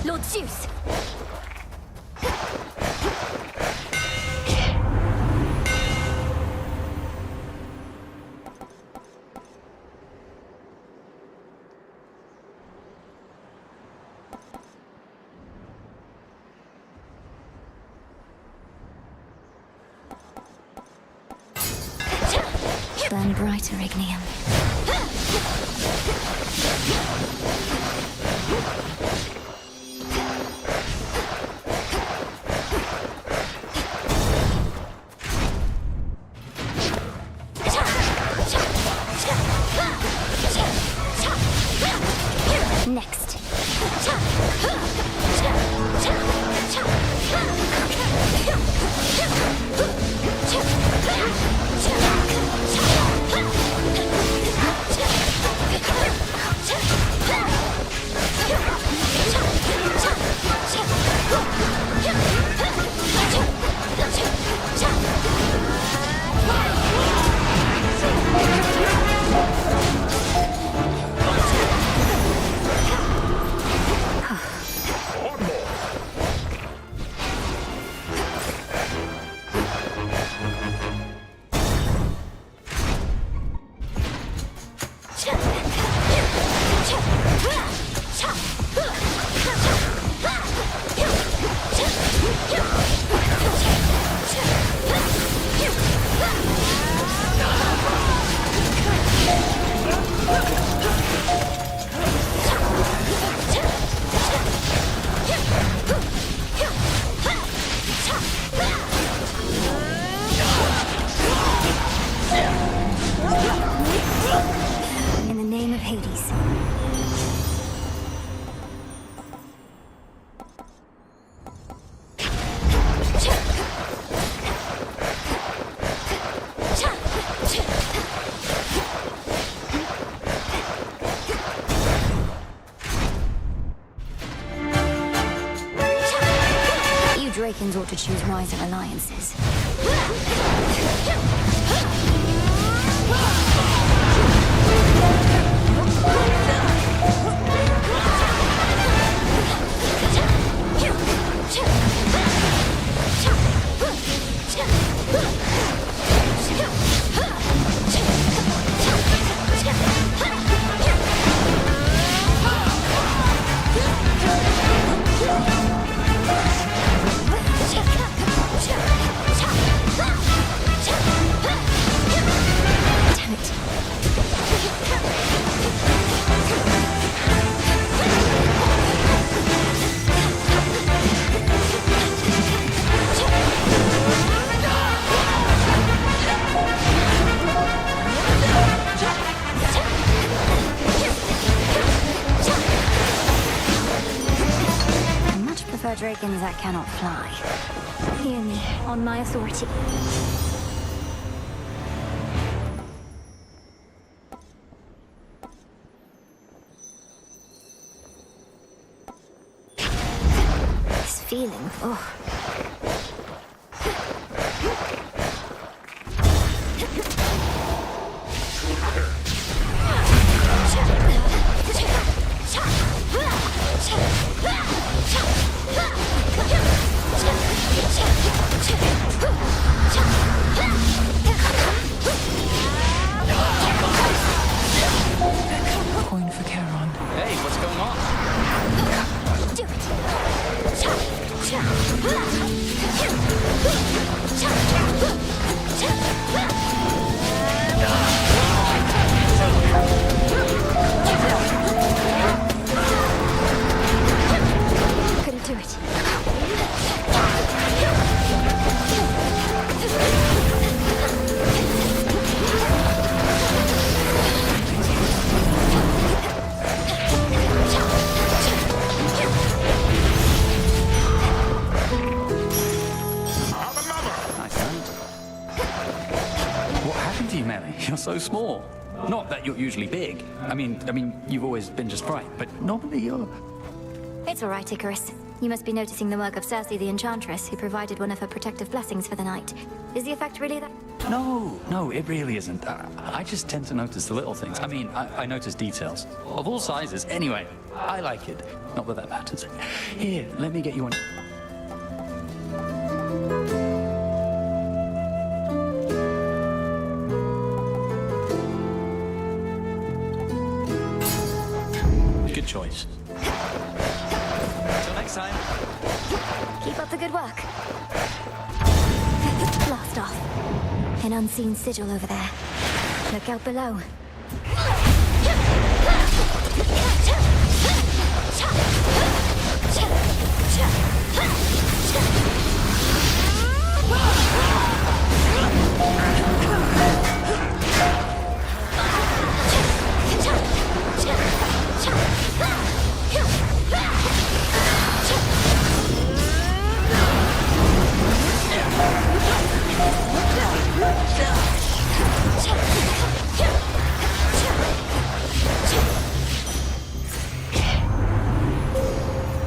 Lord Zeus! Burn brighter, Ignium. Next. In the name of Hades. You Drakens ought to choose wiser alliances. dragons that cannot fly. Hear me, on my authority. This feeling, oh. Coin for Charon. Hey, what's going on? Do it. Couldn't do it. What happened to you, Melly? You're so small. Not that you're usually big. I mean, you've always been just right, but normally you're... It's all right, Icarus. You must be noticing the work of Circe the Enchantress, who provided one of her protective blessings for the night. Is the effect really that? No, it really isn't. I just tend to notice the little things. I mean, I notice details. Of all sizes. Anyway, I like it. Not that that matters. Here, let me get you one. Good choice. Till next time. Keep up the good work. Blast off. An unseen sigil over there. Look out below.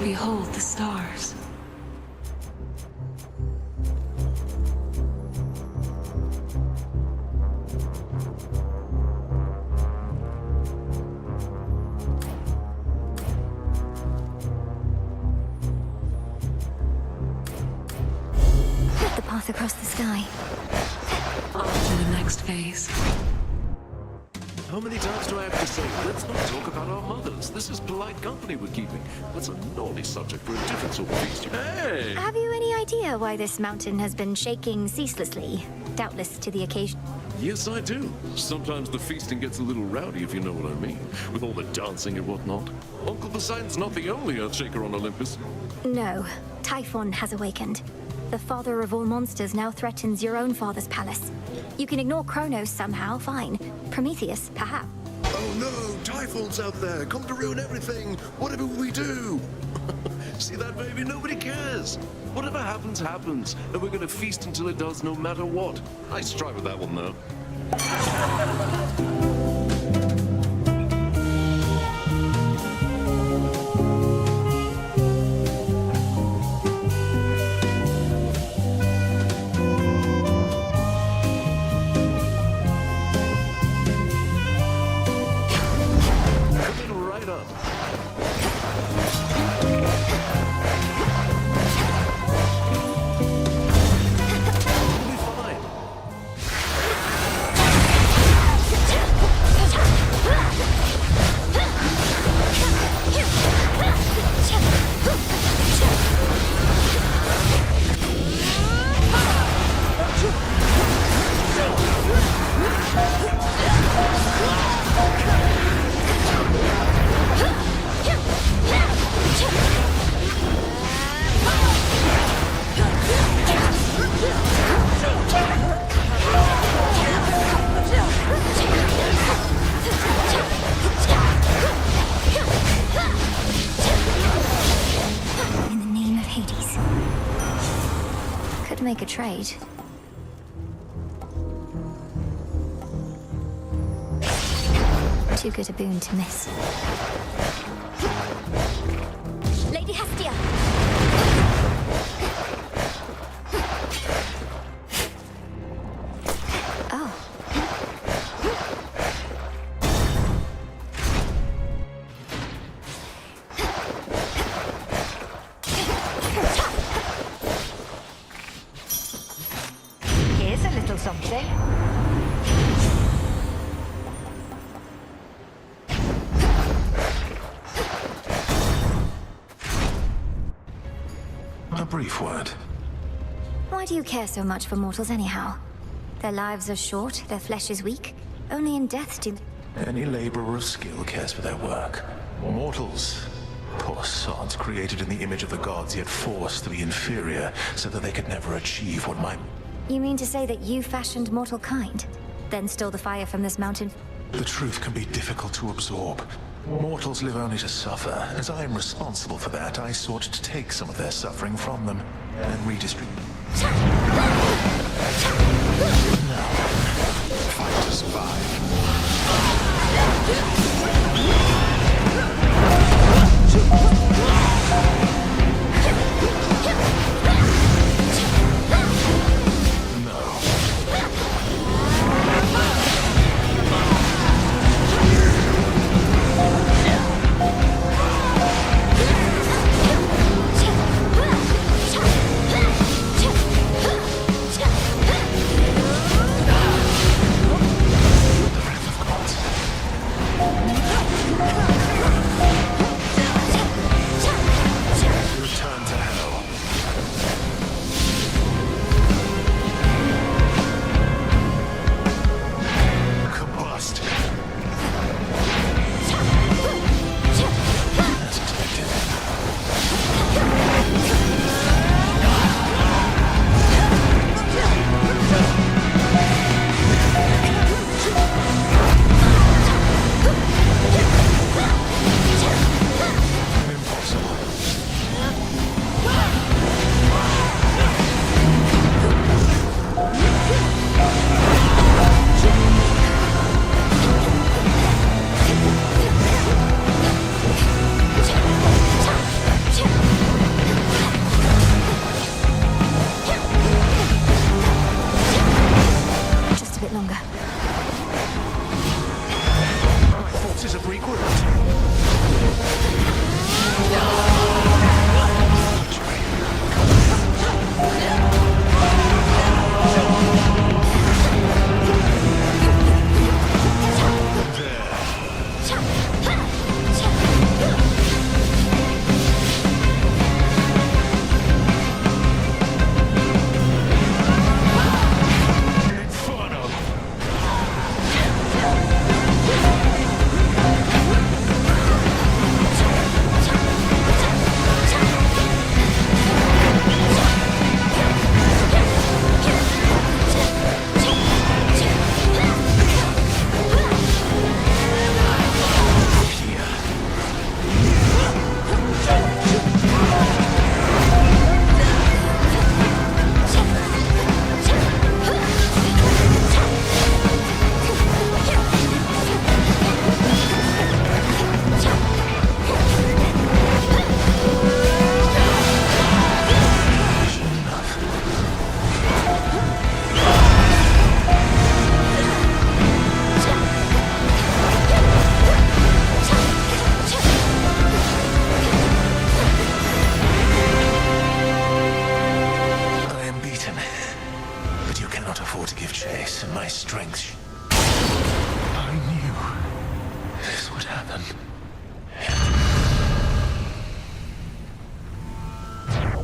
Behold the stars. The path across the sky. On to the next phase. How many times do I have to say, let's not talk about our mothers? This is polite company we're keeping. That's a naughty subject for a different sort of feast. Hey! Have you any idea why this mountain has been shaking ceaselessly? Doubtless to the occasion. Yes, I do. Sometimes the feasting gets a little rowdy, if you know what I mean, with all the dancing and whatnot. Uncle Poseidon's not the only Earthshaker on Olympus. No. Typhon has awakened. The father of all monsters now threatens your own father's palace. You can ignore Kronos somehow, fine. Prometheus, perhaps. Oh no, Typhon's out there, come to ruin everything. Whatever we do. See that, baby? Nobody cares. Whatever happens, happens. And we're gonna feast until it does, no matter what. Nice try with that one, though. betrayed. Too good a boon to miss. Lady Hestia! Oh. Here's a little something. A brief word. Why do you care so much for mortals anyhow? Their lives are short, their flesh is weak. Only in death do... Any laborer of skill cares for their work. Mortals, poor sods created in the image of the gods, yet forced to be inferior so that they could never achieve what my... You mean to say that you fashioned mortal kind? Then stole the fire from this mountain? The truth can be difficult to absorb. Mortals live only to suffer. As I am responsible for that, I sought to take some of their suffering from them and redistribute. Now, fight to survive. Return to hell. Combust. As expected. Just a bit longer. My forces have regrouped.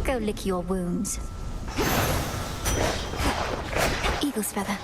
Go lick your wounds. Eagle's feather.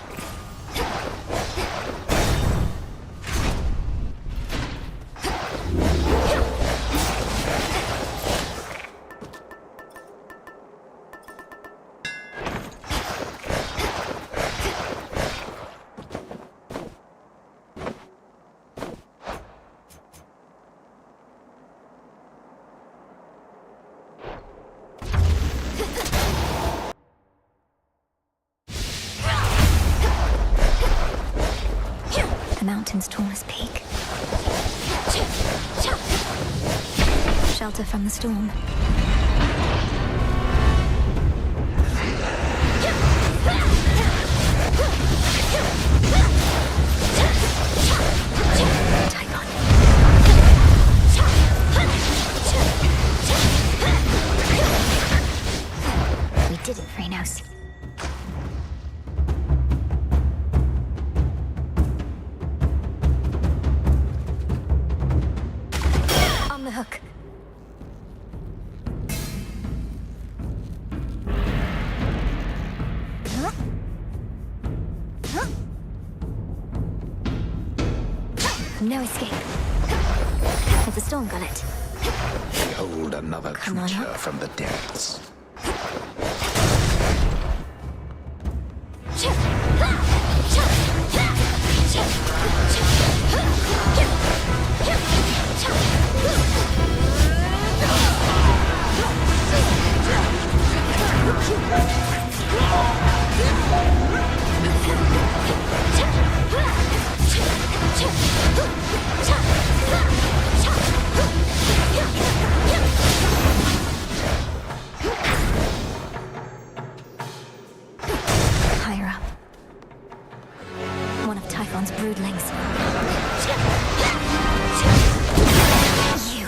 mountain's tallest peak. Shelter from the storm. We did it, Freynos. On the hook. No escape. It's a storm gullet. Behold another creature from the depths. Higher up. One of Typhon's broodlings. You.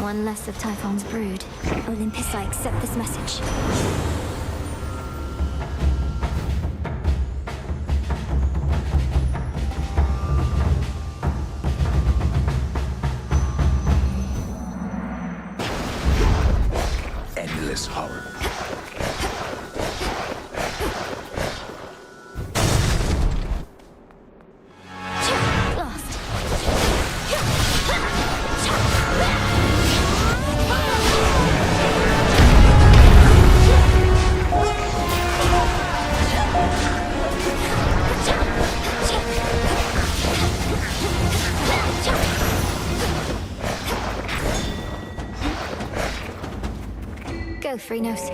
One less of Typhon's brood. Olympus, I accept this message. Endless horror. Go, Freynos.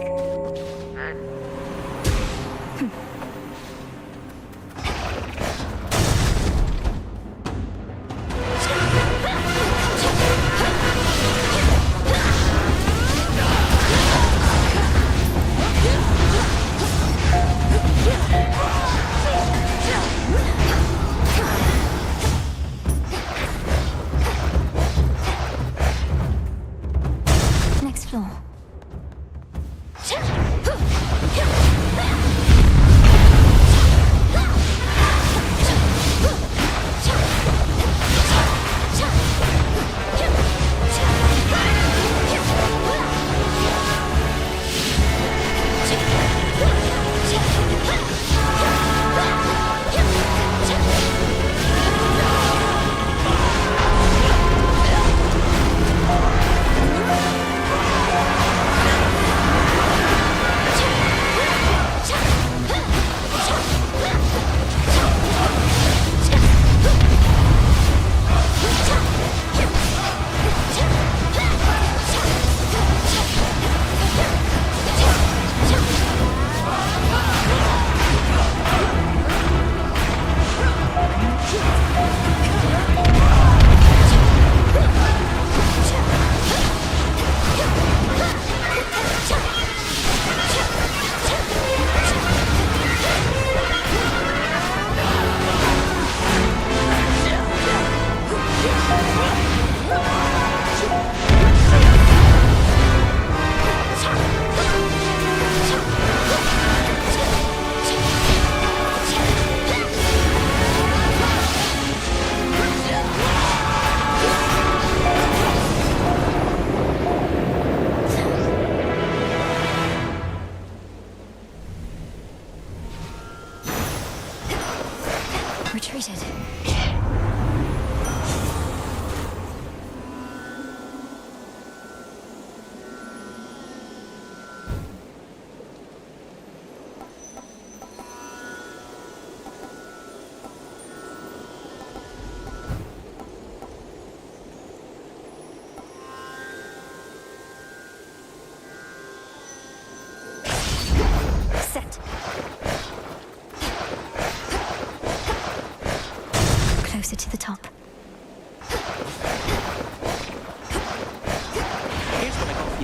Next floor.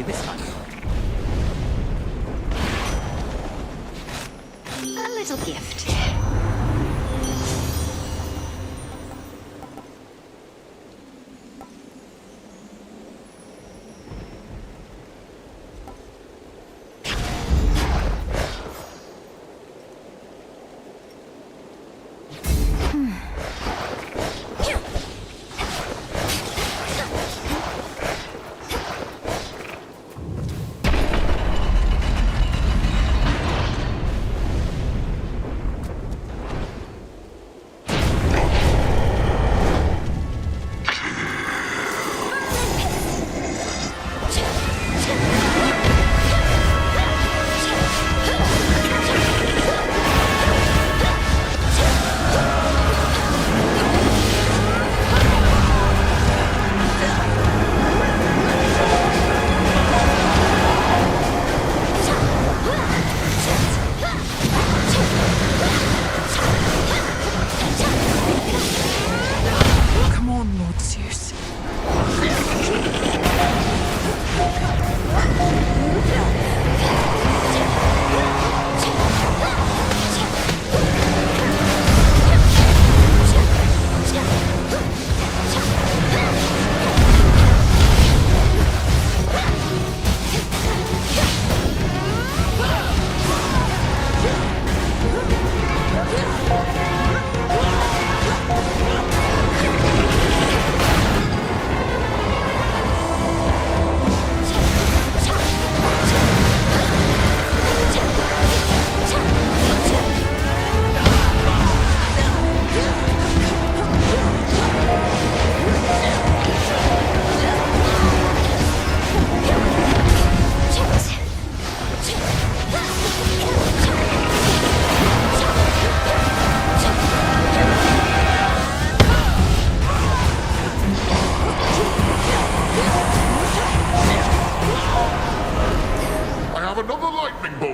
you this time. A little gift.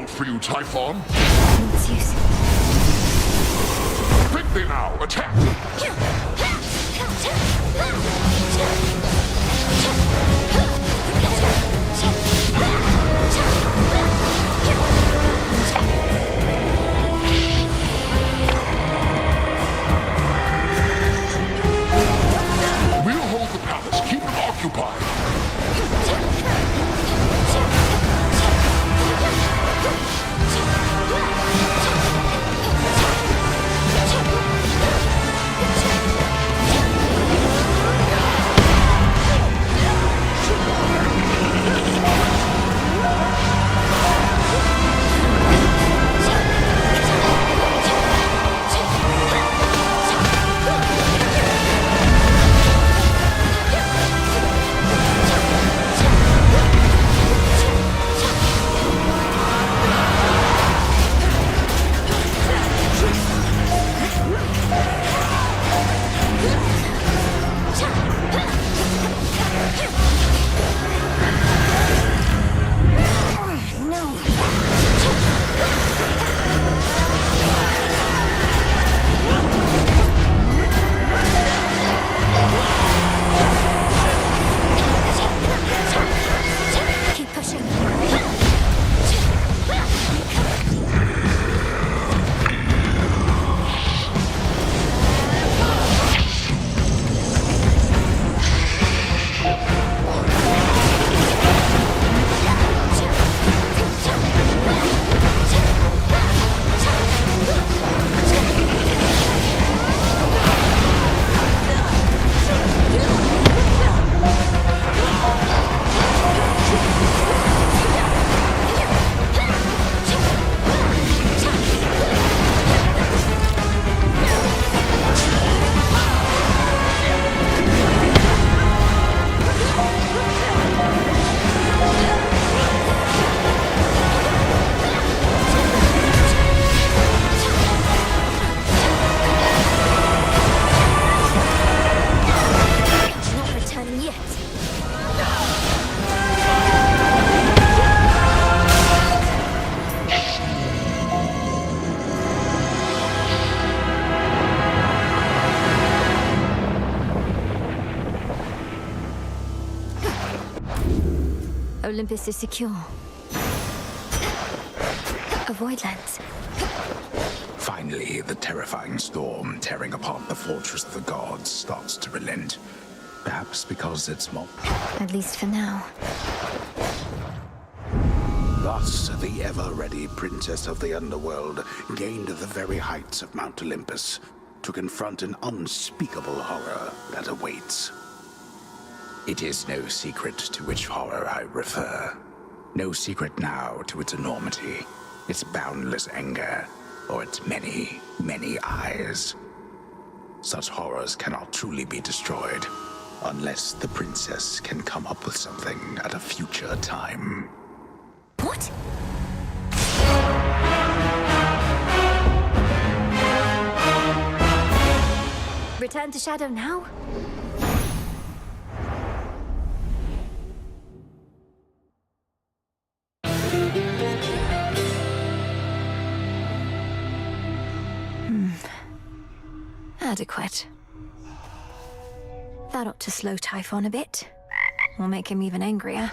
For you, Typhon. Quickly now, attack! We'll hold the palace. Keep it occupied. Olympus is secure. Avoid lens. Finally, the terrifying storm tearing apart the fortress of the gods starts to relent. Perhaps because it's more... At least for now. Thus, the ever-ready princess of the underworld gained the very heights of Mount Olympus to confront an unspeakable horror that awaits. It is no secret to which horror I refer. No secret now to its enormity, its boundless anger, or its many, many eyes. Such horrors cannot truly be destroyed, unless the princess can come up with something at a future time. What? Return to Shadow now? Adequate. That ought to slow Typhon a bit. Or make him even angrier.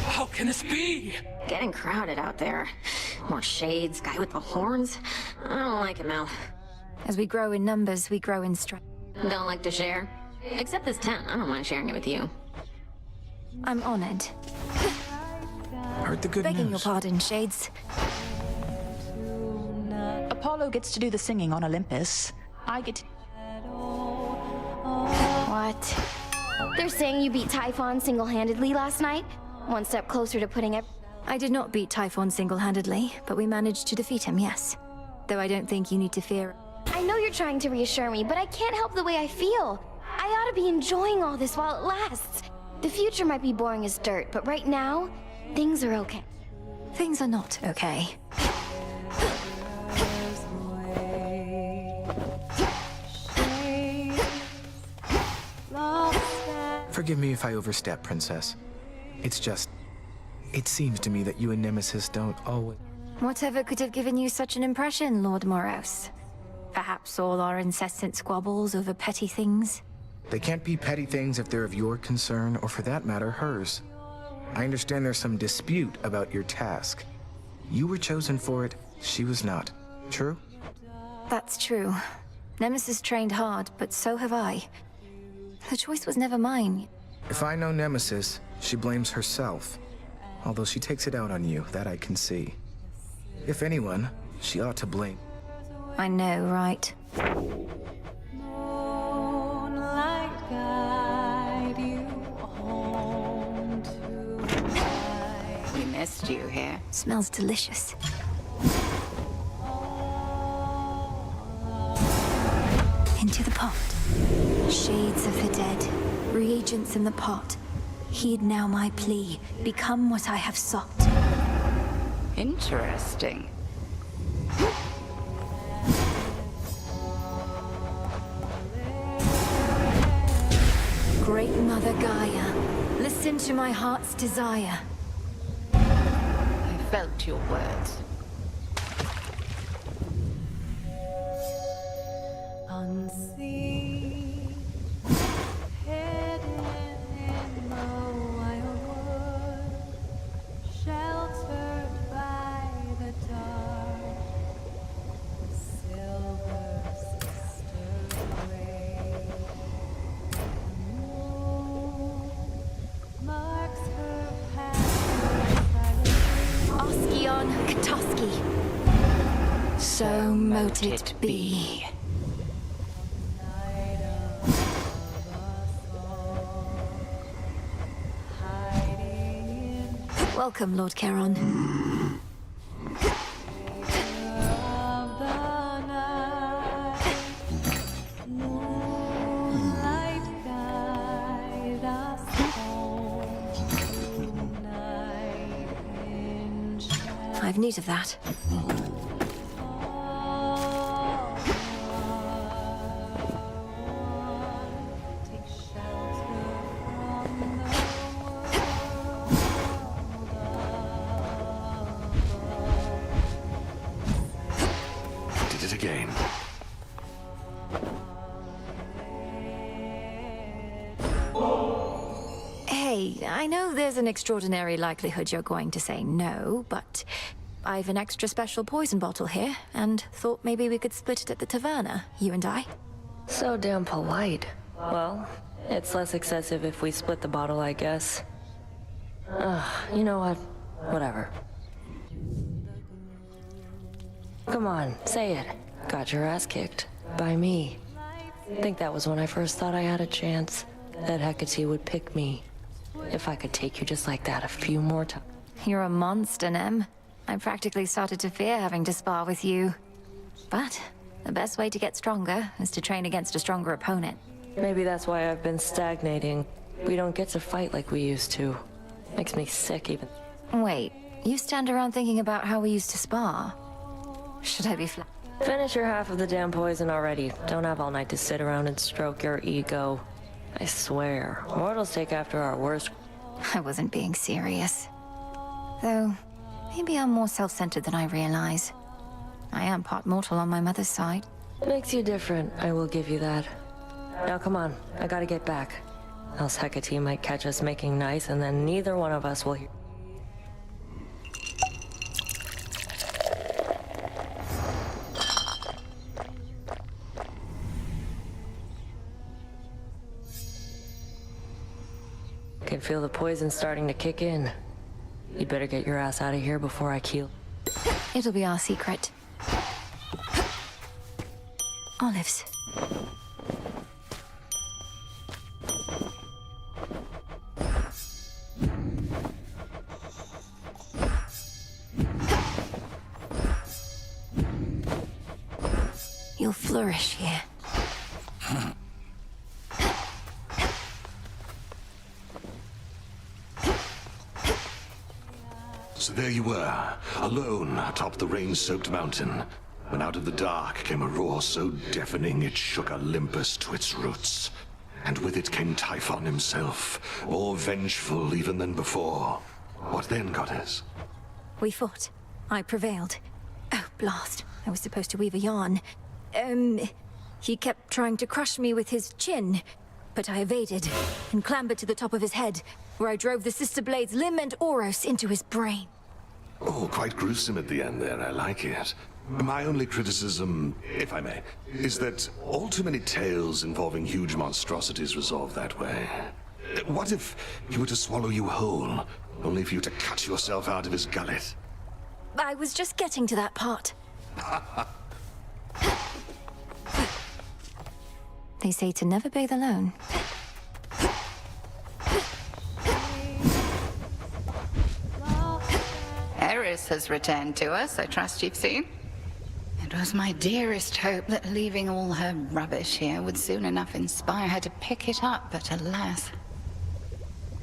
How can this be? Getting crowded out there. More shades, guy with the horns. I don't like it, Mel. As we grow in numbers, we grow in strength. Don't like to share? Except this tent. I don't mind sharing it with you. I'm honored. Heard the good Begging news. your pardon, Shades. Apollo gets to do the singing on Olympus. I get to... What? They're saying you beat Typhon single-handedly last night? One step closer to putting it... I did not beat Typhon single-handedly, but we managed to defeat him, yes. Though I don't think you need to fear... I know you're trying to reassure me, but I can't help the way I feel. I ought to be enjoying all this while it lasts. The future might be boring as dirt, but right now, things are okay. Things are not okay. Forgive me if I overstep, Princess. It's just... It seems to me that you and Nemesis don't always... Whatever could have given you such an impression, Lord Moros? Perhaps all our incessant squabbles over petty things? They can't be petty things if they're of your concern, or for that matter, hers. I understand there's some dispute about your task. You were chosen for it, she was not. True? That's true. Nemesis trained hard, but so have I. The choice was never mine. If I know Nemesis, she blames herself. Although she takes it out on you, that I can see. If anyone, she ought to blame. I know, right? We missed you here. Smells delicious. Into the pot. Shades of the dead. Reagents in the pot. Heed now my plea. Become what I have sought. Interesting. Great Mother Gaia, listen to my heart's desire. I felt your words. Unseen, hidden in the wildwood, sheltered by the dark, silver sister gray. The moon marks her path silently. Oskion Katoski. So mote it be. Welcome, Lord Charon. I've need of that. Did it again. Hey, I know there's an extraordinary likelihood you're going to say no, but I've an extra special poison bottle here, and thought maybe we could split it at the taverna, you and I. So damn polite. Well, it's less excessive if we split the bottle, I guess. You know what? Whatever. Come on, say it. Got your ass kicked. By me. Think that was when I first thought I had a chance. That Hecate would pick me. If I could take you just like that a few more times. You're a monster, Nem. I practically started to fear having to spar with you. But the best way to get stronger is to train against a stronger opponent. Maybe that's why I've been stagnating. We don't get to fight like we used to. Makes me sick even. Wait, you stand around thinking about how we used to spar? Should I be flat? Finish your half of the damn poison already. Don't have all night to sit around and stroke your ego. I swear, mortals take after our worst. I wasn't being serious. Though, maybe I'm more self-centered than I realize. I am part mortal on my mother's side. Makes you different, I will give you that. Now come on, I gotta get back. Else Hecate might catch us making nice and then neither one of us will hear. Can feel the poison starting to kick in. You'd better get your ass out of here before I keel. It'll be our secret. Olives. You'll flourish here. So there you were, alone atop the rain-soaked mountain, when out of the dark came a roar so deafening it shook Olympus to its roots. And with it came Typhon himself, more vengeful even than before. What then, goddess? We fought. I prevailed. Oh, blast. I was supposed to weave a yarn. He kept trying to crush me with his chin, but I evaded and clambered to the top of his head, where I drove the Sister Blade's limb and Oros into his brain. Oh, quite gruesome at the end there, I like it. My only criticism, if I may, is that all too many tales involving huge monstrosities resolve that way. What if he were to swallow you whole, only for you to cut yourself out of his gullet? I was just getting to that part. They say to never bathe alone. Eris has returned to us, I trust you've seen. It was my dearest hope that leaving all her rubbish here would soon enough inspire her to pick it up, but alas.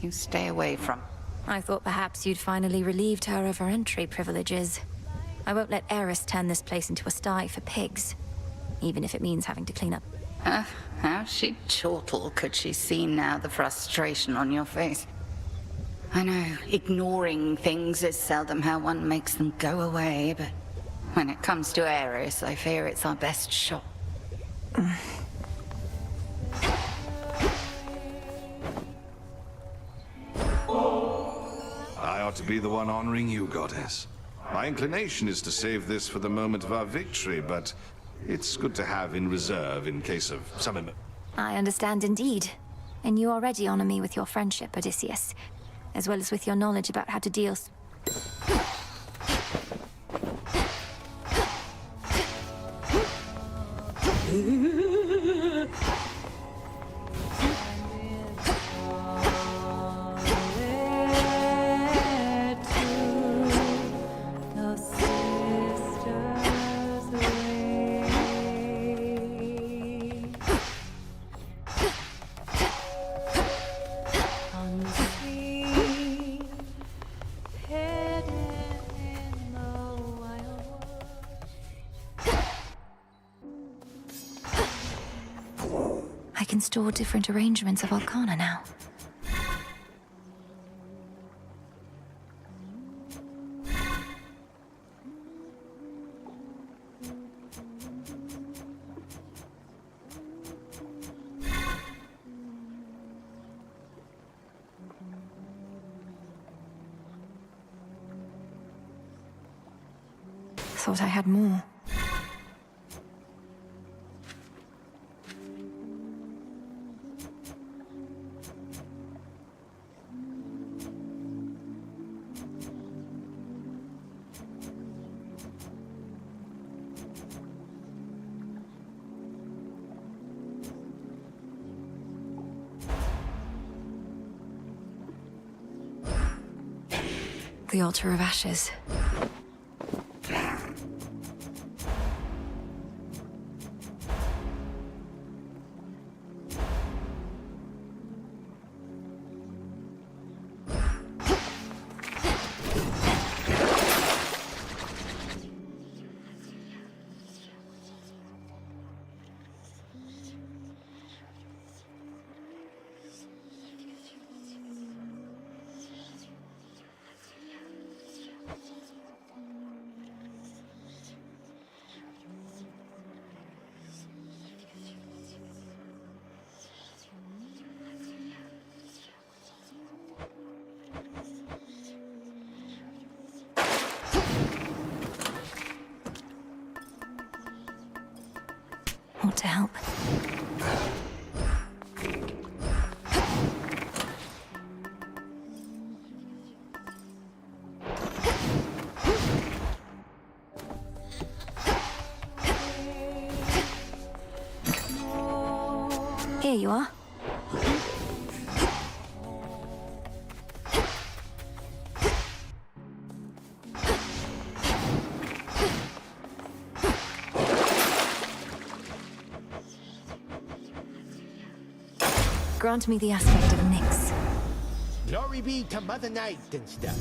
You stay away from. I thought perhaps you'd finally relieved her of her entry privileges. I won't let Eris turn this place into a sty for pigs, even if it means having to clean up. How she'd chortle could she see now the frustration on your face. I know, ignoring things is seldom how one makes them go away, but when it comes to Eris, I fear it's our best shot. I ought to be the one honoring you, goddess. My inclination is to save this for the moment of our victory, but it's good to have in reserve in case of some... I understand indeed. And you already honor me with your friendship, Odysseus, as well as with your knowledge about how to deal... I can store different arrangements of arcana now. thought I had more. The altar of ashes. Want to help? Here you are. Grant me the aspect of Nyx. Glory be to Mother Night and stuff.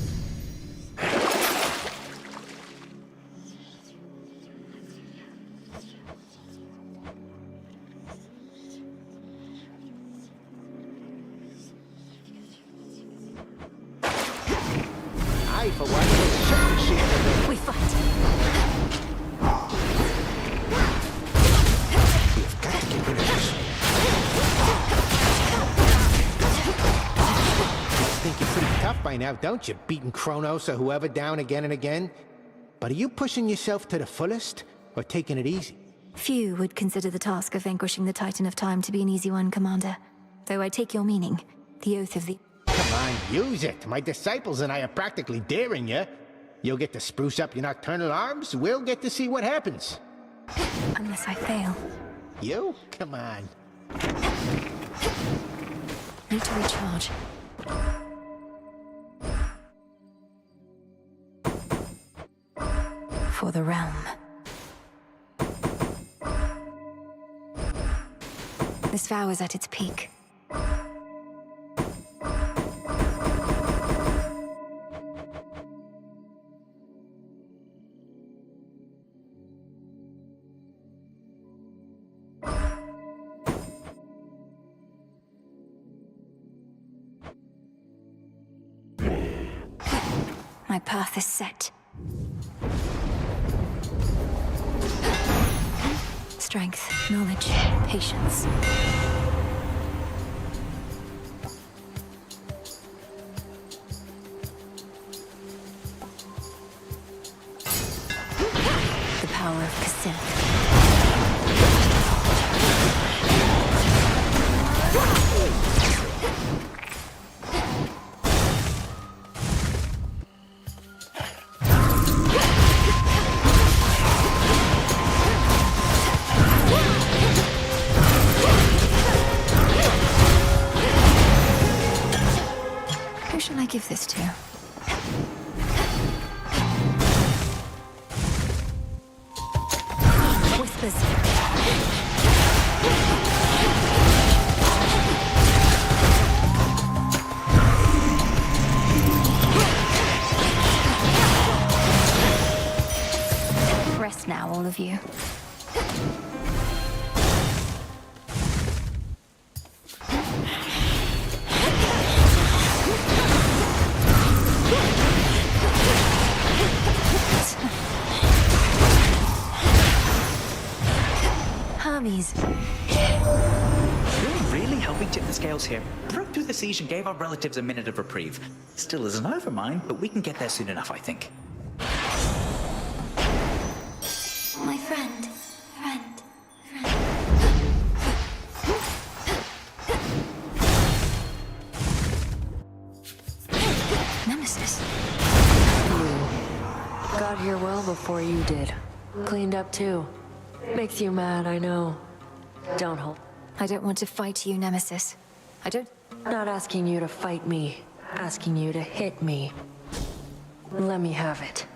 I, for one, will certainly see it. We fight. We've got to get rid of this. Think you're pretty tough by now, don't you? Beating Kronos or whoever down again and again. But are you pushing yourself to the fullest, or taking it easy? Few would consider the task of vanquishing the Titan of Time to be an easy one, Commander. Though I take your meaning. The oath of the... Come on, use it. My disciples and I are practically daring you. You'll get to spruce up your nocturnal arms. We'll get to see what happens. Unless I fail. You? Come on. Need to recharge. For the realm. This vow is at its peak. My path is set. Strength, knowledge, patience. The power of Cassandra. Who shall I give this to? Whispers. Rest now, all of you. Hermes. You're really helping tip the scales here. Broke through the siege and gave our relatives a minute of reprieve. Still isn't over mine, but we can get there soon enough, I think. Nemesis. Got here well before you did. Cleaned up too. Makes you mad, I know. Don't hold. I don't want to fight you, Nemesis. I don't... Not asking you to fight me. Asking you to hit me. Let me have it.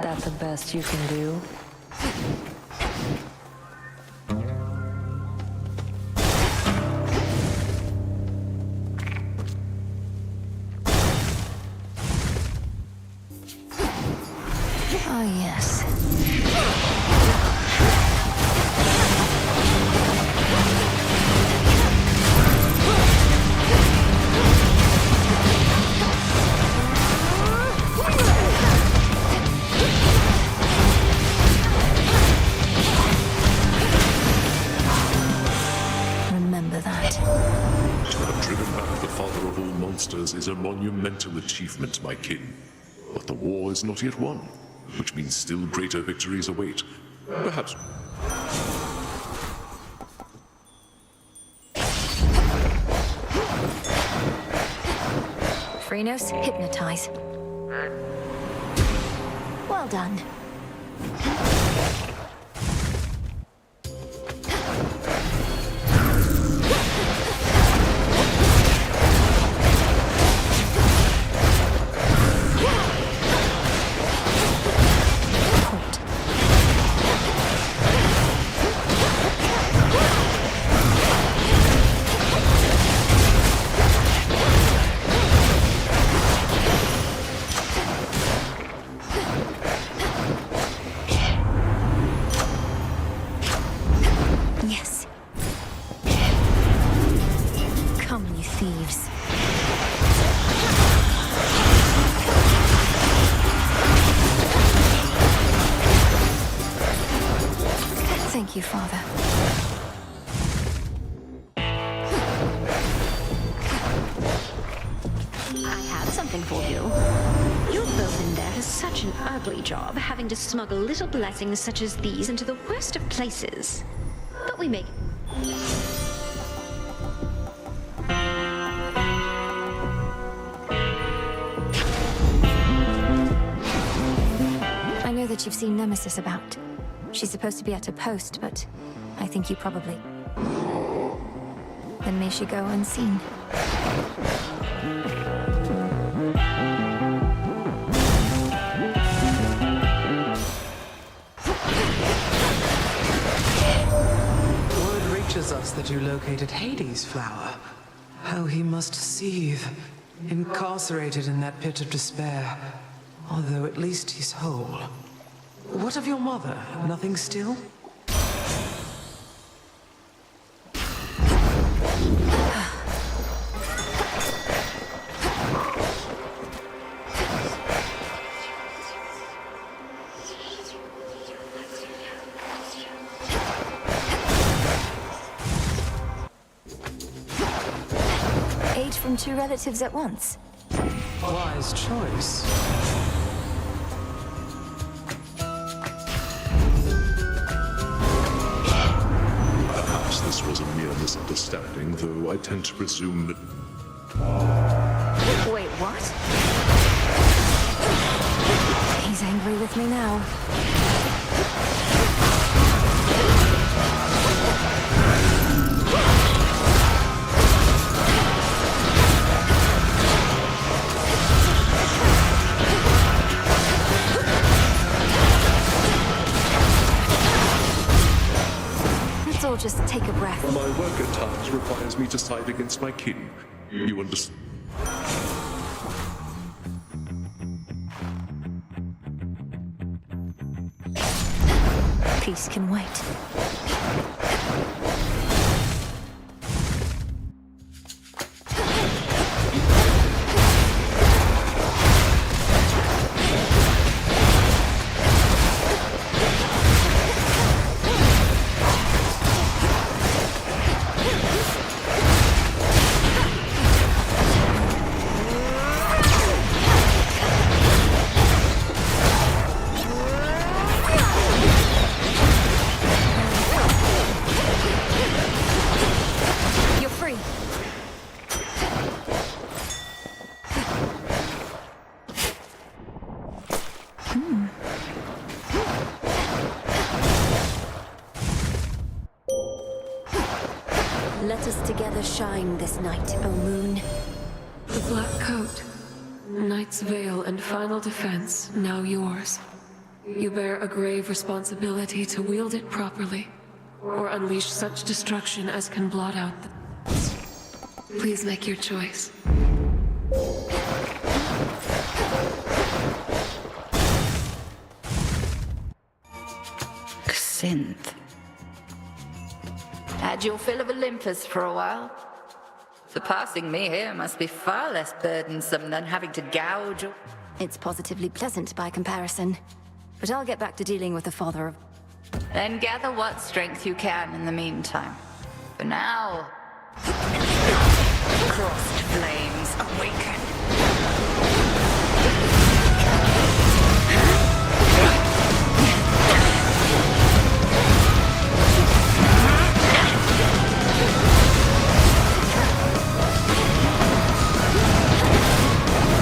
That the best you can do? Ah, yes. Remember that. To have driven back the father of all monsters is a monumental achievement, my kin. But the war is not yet won, which means still greater victories await. Perhaps... Phrenos, hypnotize. Well done. Yes. Come, you thieves. Thank you, Father. I have something for you. Your boatman there has such an ugly job, having to smuggle little blessings such as these into the worst of places. But we make... I know that you've seen Nemesis about. She's supposed to be at her post, but I think you probably... Then may she go unseen. Word reaches us that you located Hades' flower. How he must seethe, incarcerated in that pit of despair. Although at least he's whole. What of your mother? Nothing still? Aid from two relatives at once. Wise choice. Perhaps this was a mere misunderstanding, though I tend to presume that... Wait, what? He's angry with me now. Let's all just take a breath. My work at times requires me to side against my kin. You understand? Peace can wait. let us together shine this night, O moon. The Black Coat, Knight's Veil and final defense, now yours. You bear a grave responsibility to wield it properly, or unleash such destruction as can blot out the... Please make your choice. Synth. Had your fill of Olympus for a while? Surpassing me here must be far less burdensome than having to gouge. It's positively pleasant by comparison. But I'll get back to dealing with the father of... Then gather what strength you can in the meantime. For now... Crossed flames awaken.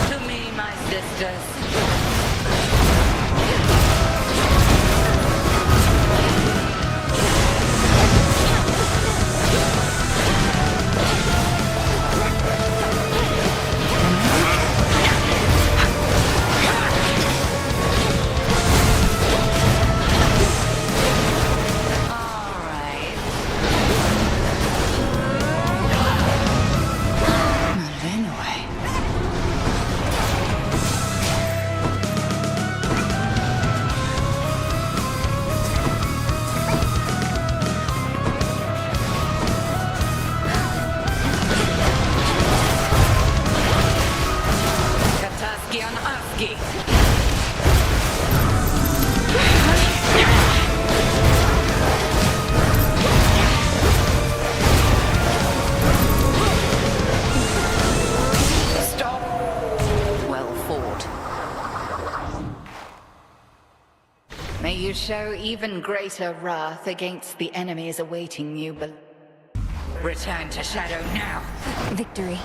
To me, my sisters. May you show even greater wrath against the enemies awaiting you, but return to Shadow now. Victory.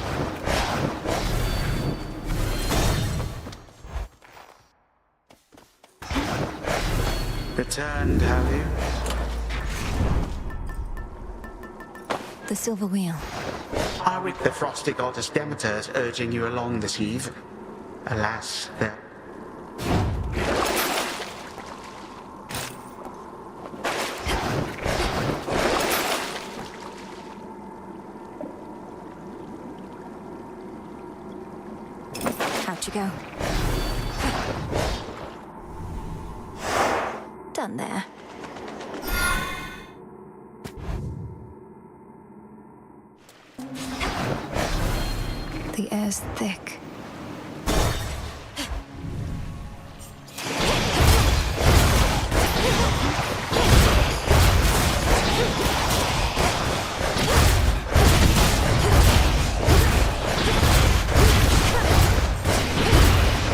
Returned, have you? The Silver Wheel. Are it the frosty goddess Demeter urging you along this eve? Alas, there... Out you go. Done there. The air's thick.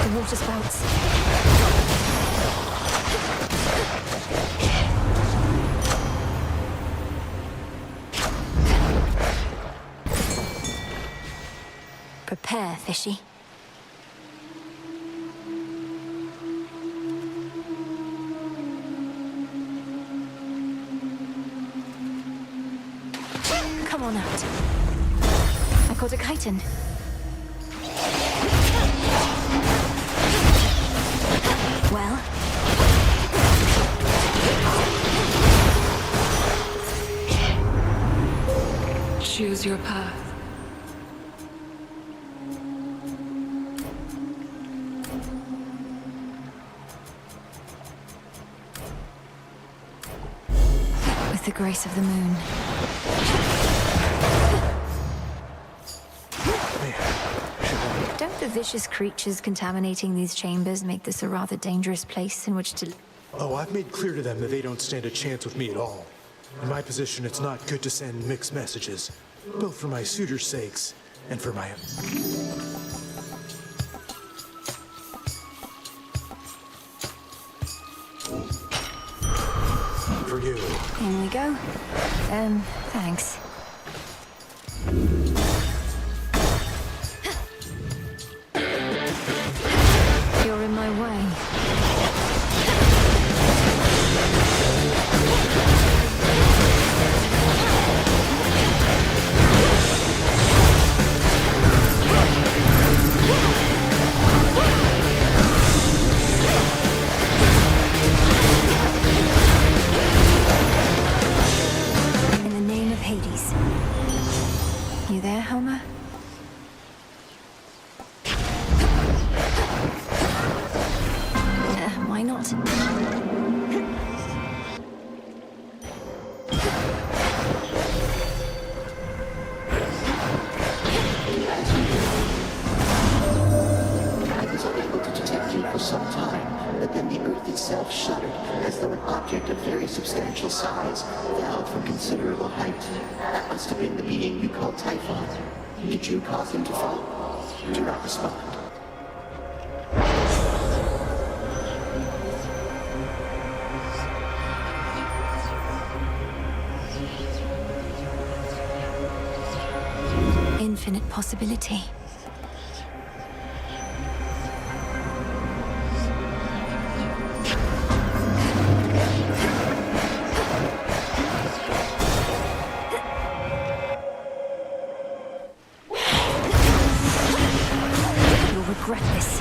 The water spouts. Prepare, fishy. Come on out. I caught a chitin. Well? Choose your path. With the grace of the moon. Don't the vicious creatures contaminating these chambers make this a rather dangerous place in which to... Oh, I've made clear to them that they don't stand a chance with me at all. In my position, it's not good to send mixed messages, both for my suitors' sakes and for my own. For you. In we go. Thanks. You're in my way. as though an object of very substantial size fell from considerable height. That must have been the being you called Typhon. Did you cause him to fall? Do not respond. Infinite possibility. You'll regret this.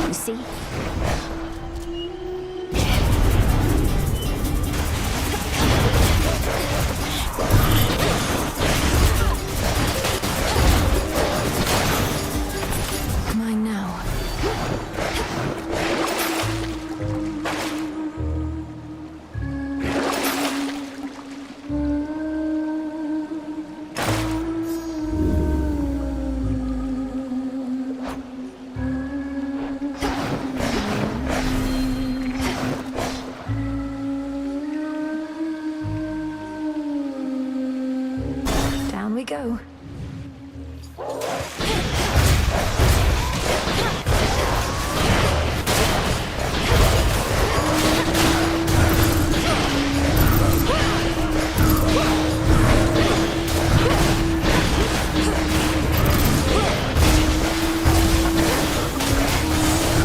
You see? Mine now. Down we go.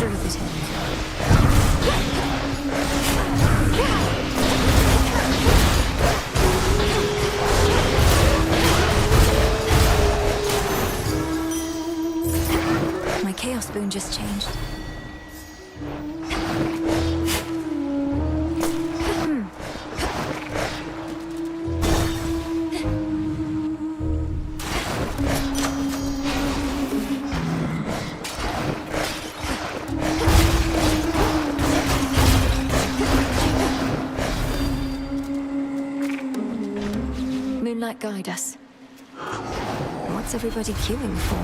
Breathe it in. My chaos spoon just changed. Moonlight, guide us. What's everybody queuing for?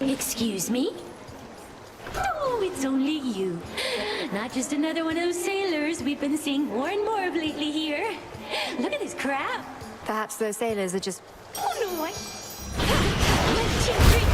Excuse me? Oh, it's only you. Not just another one of those sailors we've been seeing more and more of lately here. Look at this crowd. Perhaps those sailors are just... Oh no, I... 1, 2, 3,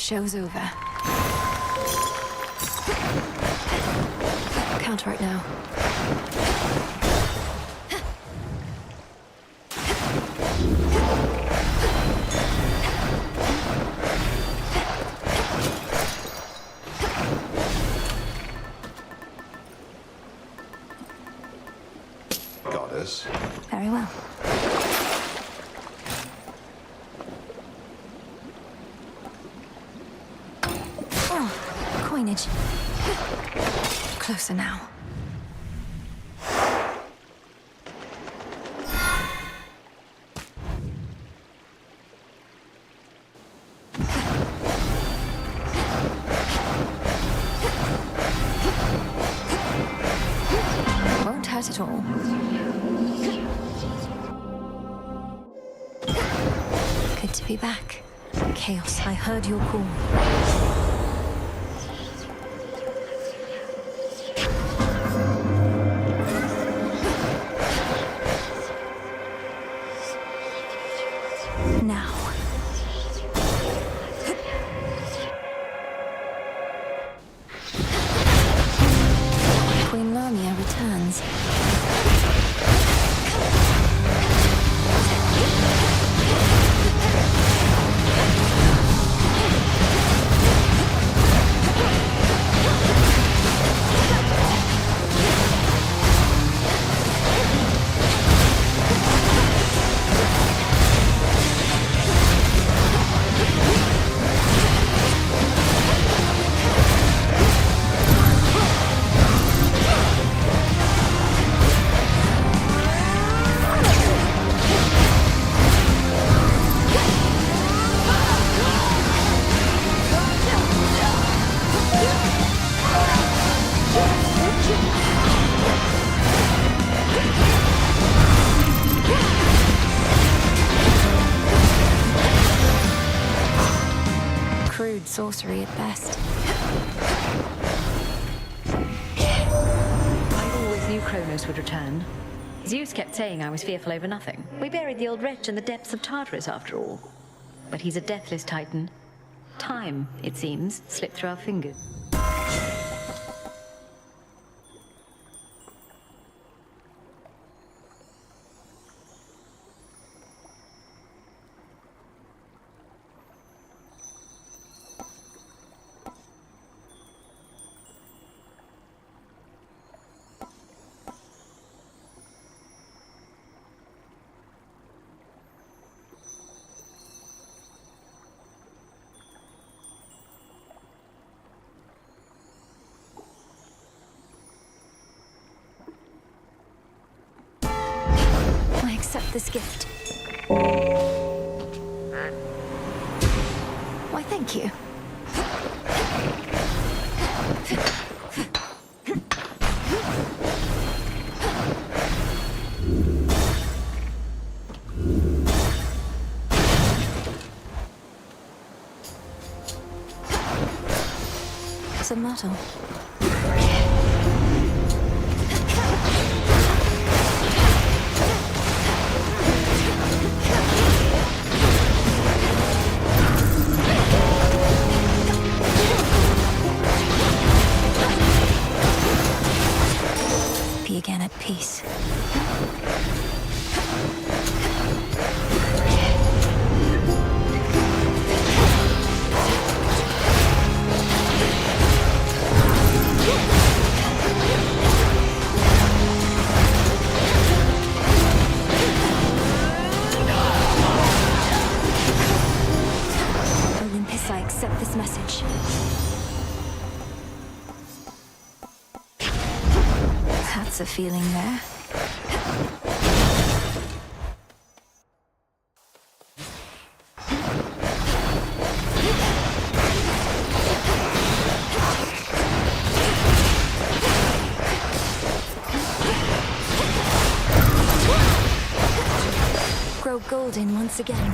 Show's over. Counter right now. Goddess. Very well. Oh, coinage. Closer now. that at all. Good to be back. Chaos, I heard your call. Now. Queen Lamia returns. Crude sorcery at best. I always knew Kronos would return. Zeus kept saying I was fearful over nothing. We buried the old wretch in the depths of Tartarus, after all. But he's a deathless titan. Time, it seems, slipped through our fingers. I accept this gift. Why, thank you. It's a motto. Be again at peace. Olympus, I accept this message. That's a feeling there. Grow golden once again.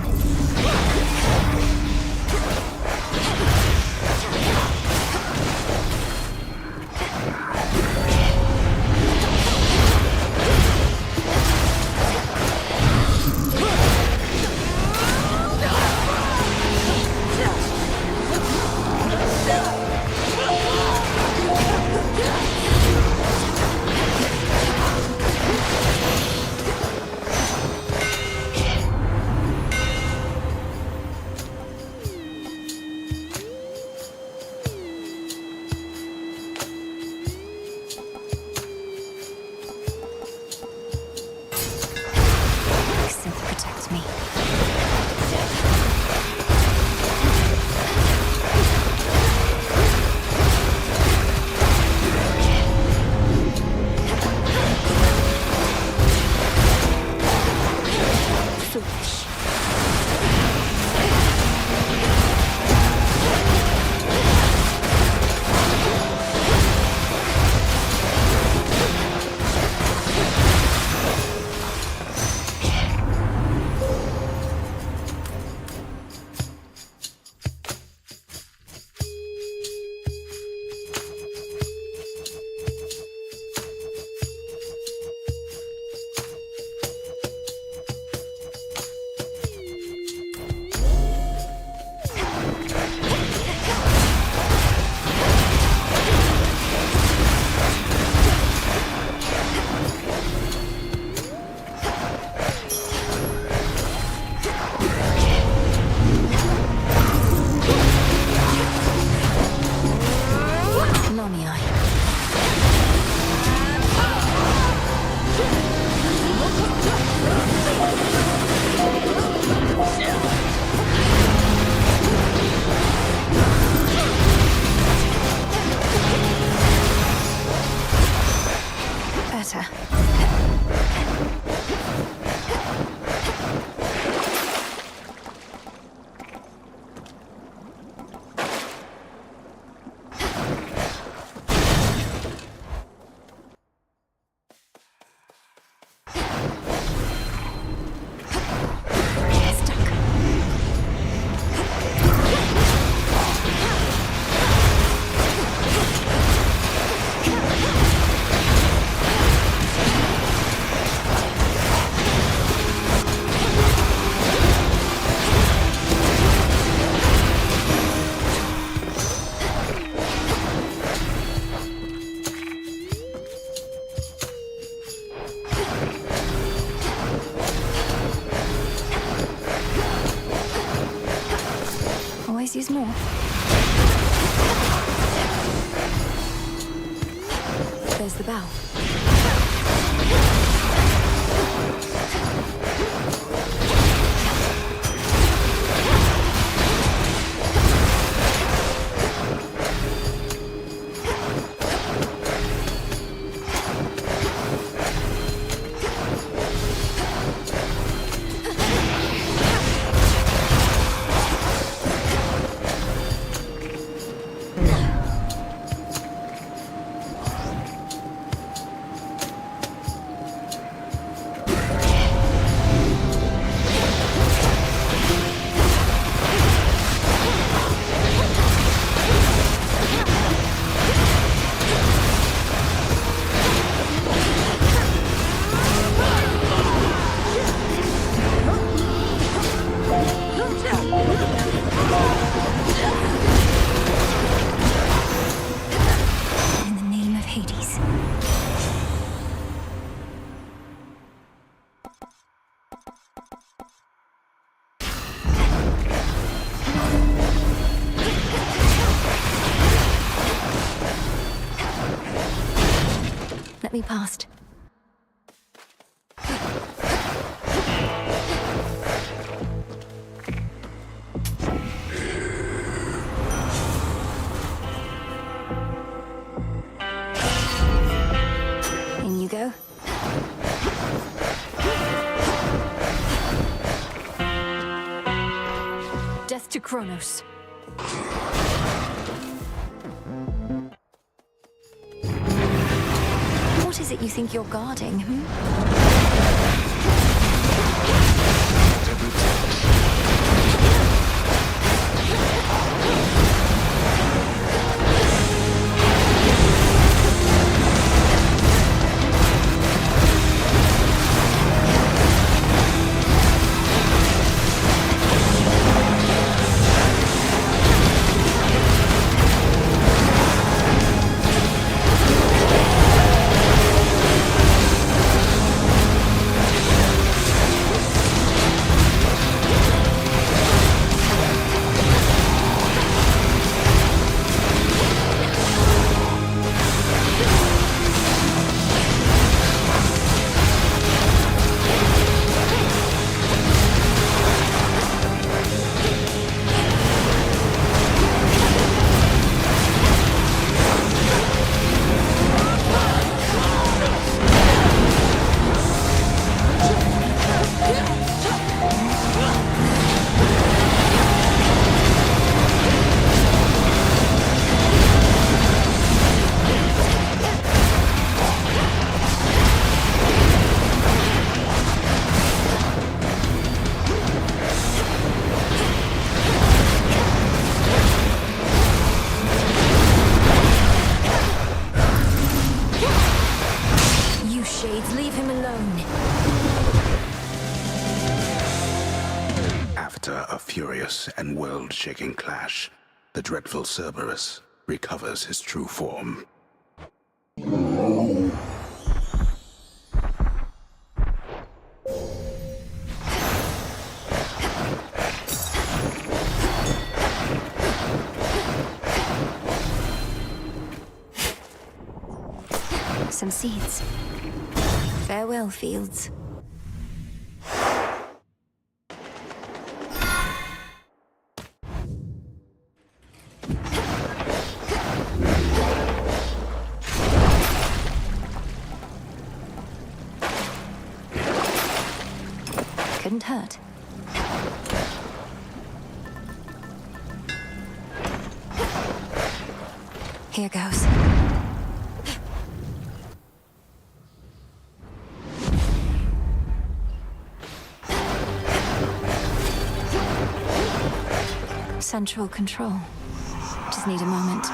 always use more. There's the bell. In the name of Hades. Let me past. In you go. Death to Kronos. What is it you think you're guarding, You shades, leave him alone. After a furious and world-shaking clash, the dreadful Cerberus recovers his true form. Some seeds. Farewell, fields. Couldn't hurt. Here goes. Central control. Just need a moment.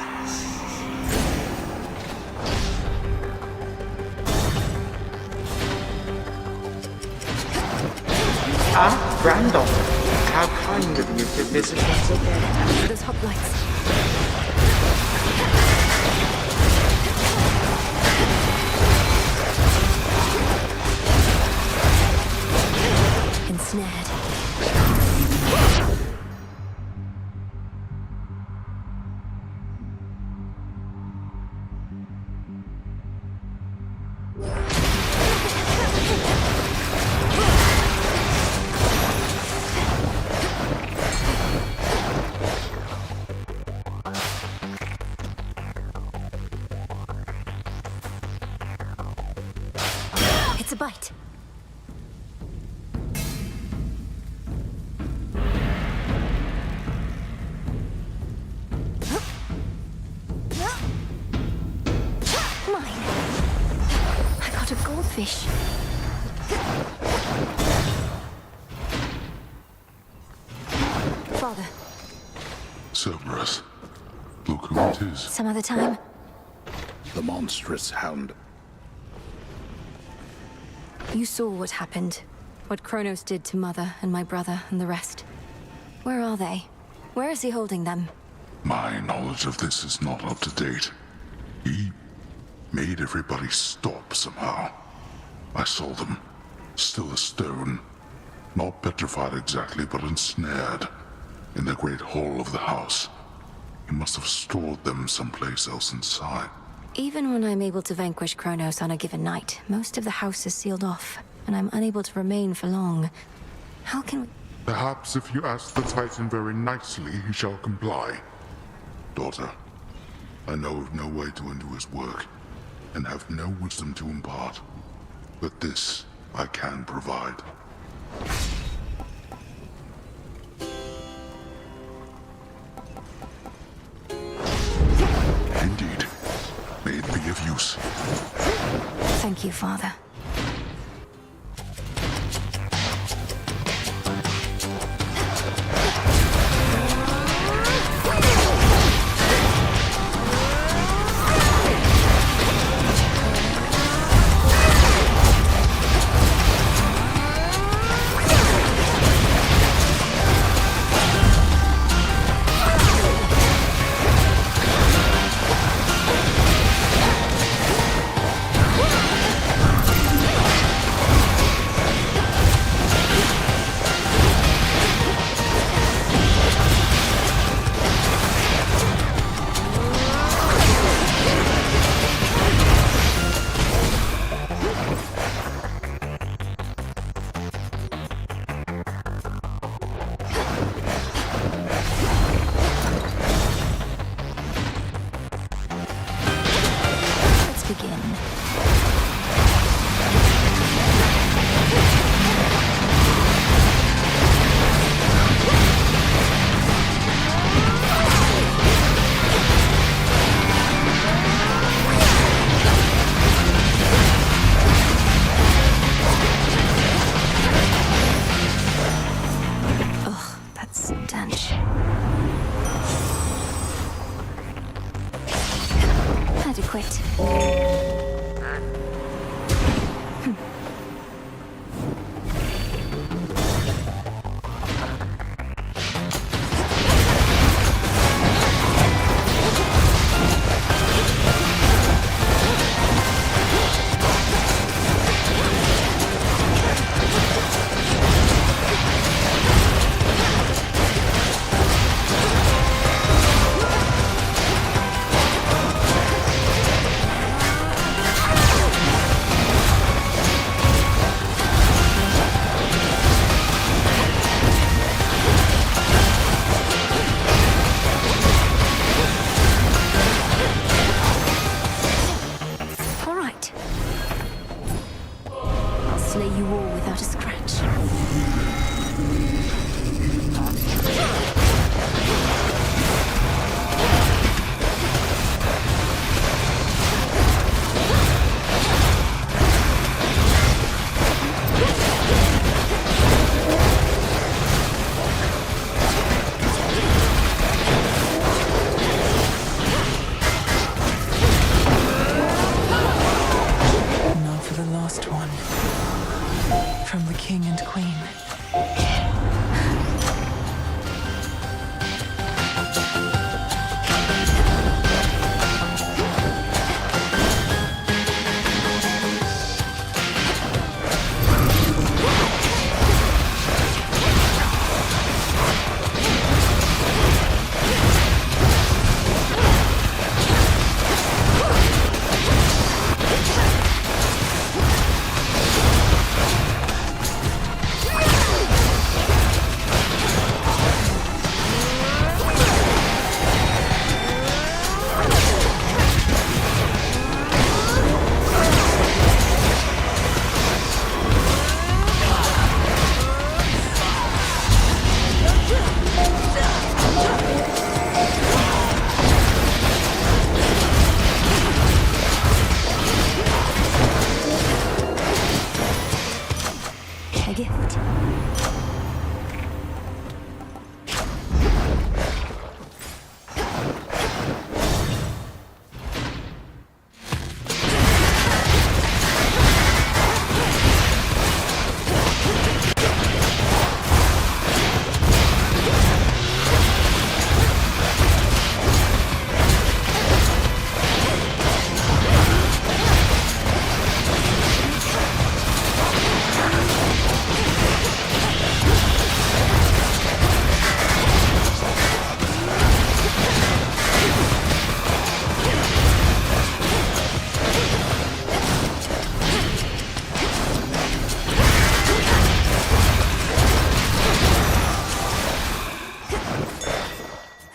Ah, Randall. How kind of you to visit once again. Those hoplites. Ensnared. fish. Father, Cerberus. Look who it is. some other time? The monstrous hound. You saw what happened. What Kronos did to Mother and my brother and the rest. Where are they? Where is he holding them? My knowledge of this is not up to date. He made everybody stop somehow. I saw them, still a stone. Not petrified exactly, but ensnared. In the great hall of the house. He must have stored them someplace else inside. Even when I'm able to vanquish Kronos on a given night, most of the house is sealed off, and I'm unable to remain for long. How can we... Perhaps if you ask the Titan very nicely, he shall comply. Daughter, I know of no way to undo his work, and have no wisdom to impart. But this I can provide. Indeed. May it be of use. Thank you, Father. Adequate.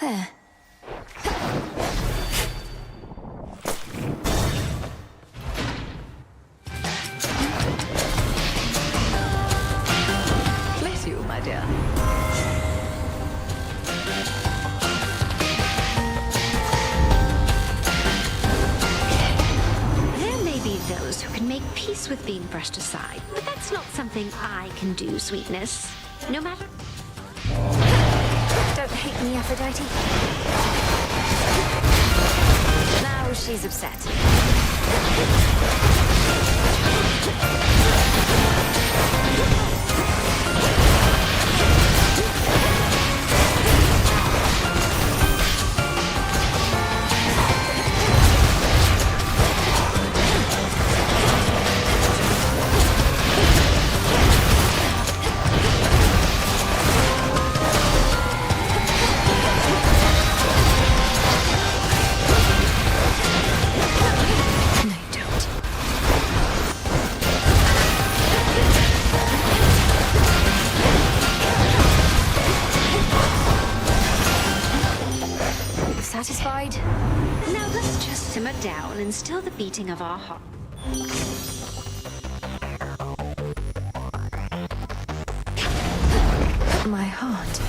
There. Bless you, my dear. There may be those who can make peace with being brushed aside, but that's not something I can do, sweetness. No matter... Don't hate me, Aphrodite. Now she's upset. Satisfied? Now let's just simmer down and still the beating of our heart. My heart.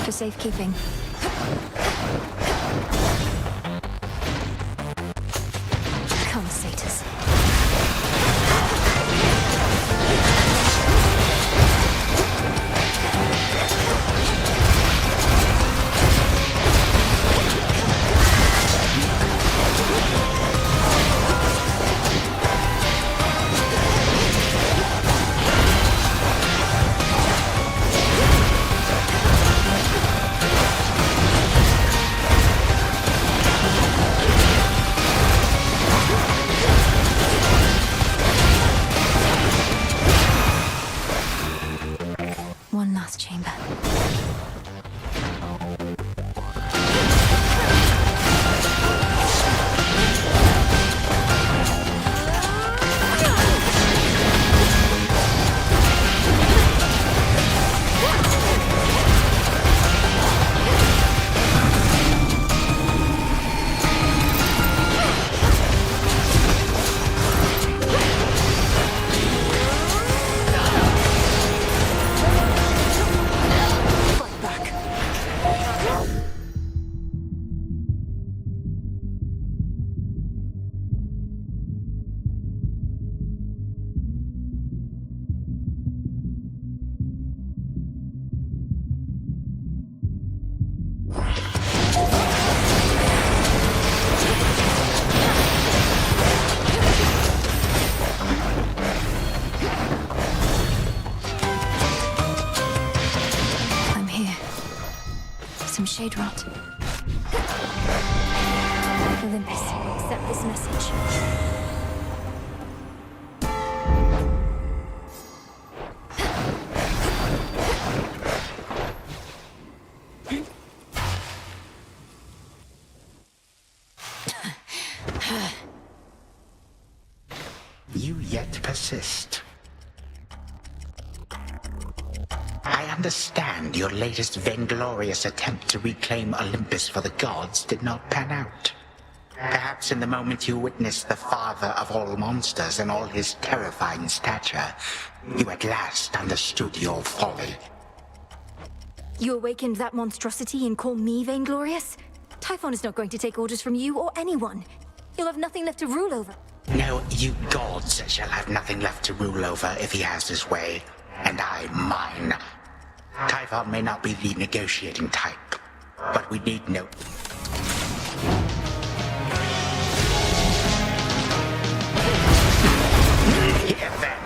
For safekeeping. Come, satyrs. One last chamber. I'm here. Some shade rot. Olympus, accept this message. You yet persist. I understand your latest vainglorious attempt to reclaim Olympus for the gods did not pan out. Perhaps in the moment you witnessed the father of all monsters in all his terrifying stature, you at last understood your folly. You awakened that monstrosity and call me vainglorious? Typhon is not going to take orders from you or anyone. You'll have nothing left to rule over. No, you gods shall have nothing left to rule over if he has his way, and I mine. Typhon may not be the negotiating type, but we need no... Here then.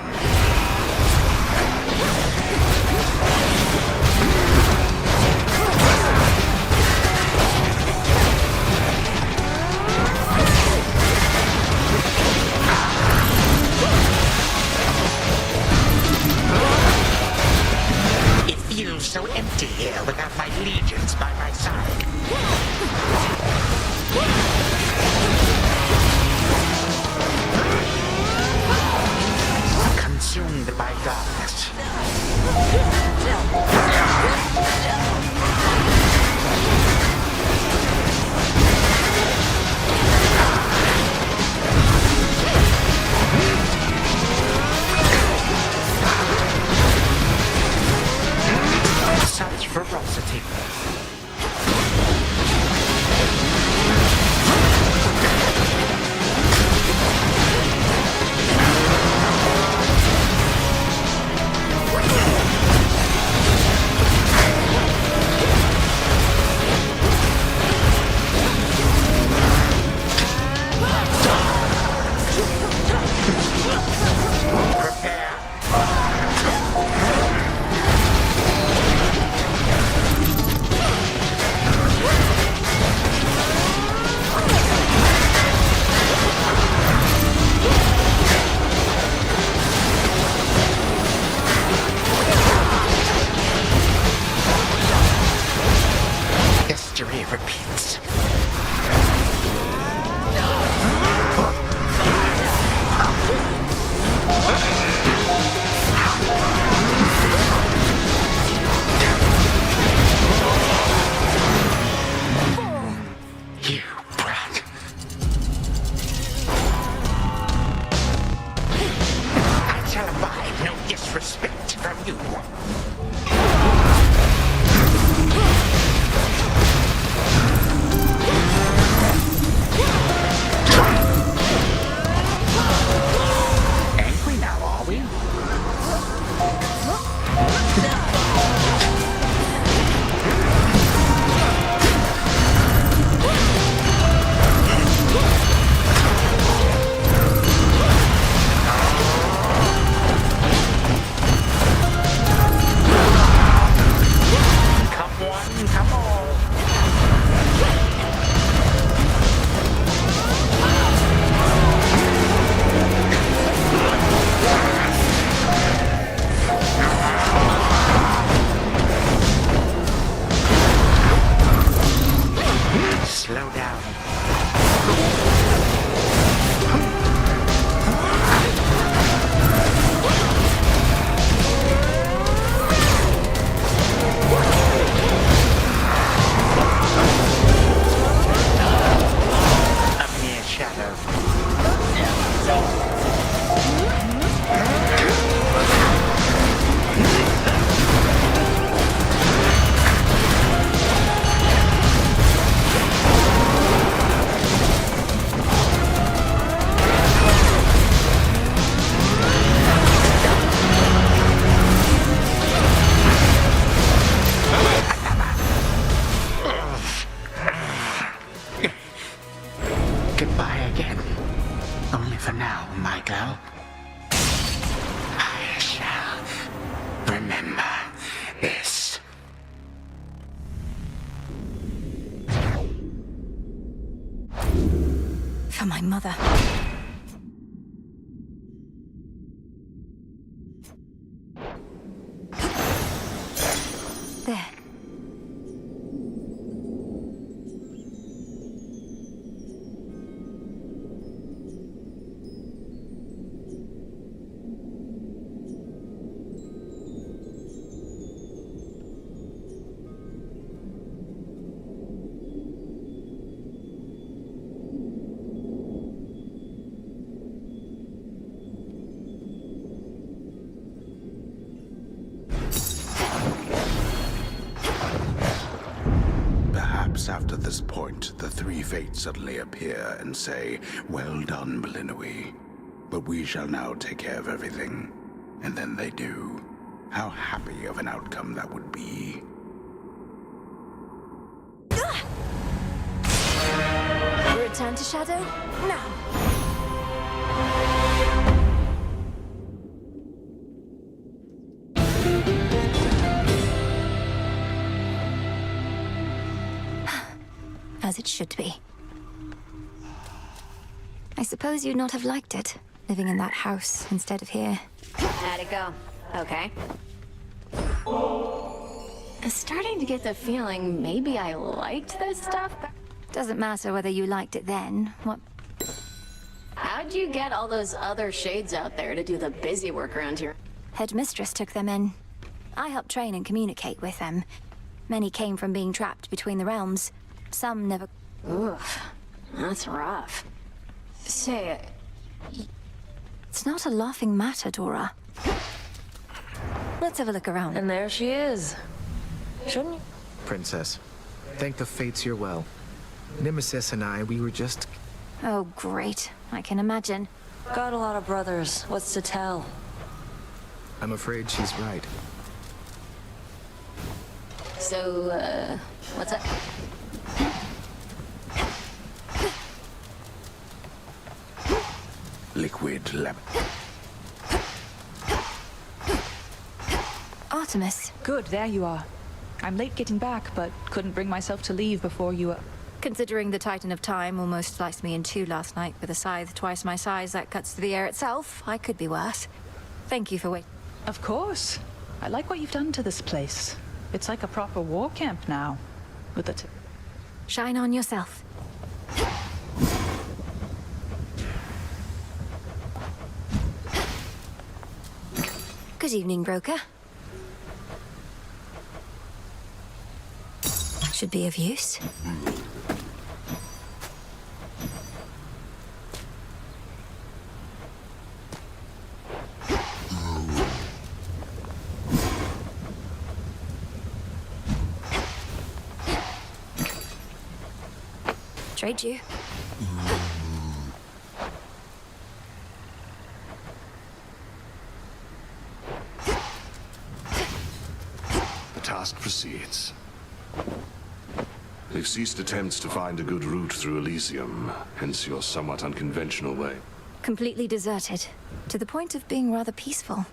spit from you. Angry now, are we? Come on. Slow down. Goodbye again. Only for now, my girl. I shall remember this. For my mother. There. After this point, the three fates suddenly appear and say, "Well done, Belinui. But we shall now take care of everything." And then they do. How happy of an outcome that would be. Return to Shadow? Now! As it should be. I suppose you'd not have liked it, living in that house instead of here. How'd it go? Okay. I'm starting to get the feeling maybe I liked this stuff. Doesn't matter whether you liked it then. What? How'd you get all those other shades out there to do the busy work around here? Headmistress took them in. I helped train and communicate with them. Many came from being trapped between the realms. Some never... Oof, that's rough. Say, it's not a laughing matter, Dora. Let's have a look around. And there she is. Shouldn't you? Princess, thank the fates you're well. Nemesis and I, we were just... Oh, great. I can imagine. Got a lot of brothers. What's to tell? I'm afraid she's right. So, what's up? Liquid lemon. Artemis. Good, there you are. I'm late getting back, but couldn't bring myself to leave before you were... Considering the Titan of Time almost sliced me in two last night with a scythe twice my size that cuts through the air itself, I could be worse. Thank you for waiting. Of course. I like what you've done to this place. It's like a proper war camp now. With the... Shine on yourself. Good evening, broker. Should be of use. betrayed you. The task proceeds. They've ceased attempts to find a good route through Elysium, hence your somewhat unconventional way. Completely deserted, to the point of being rather peaceful.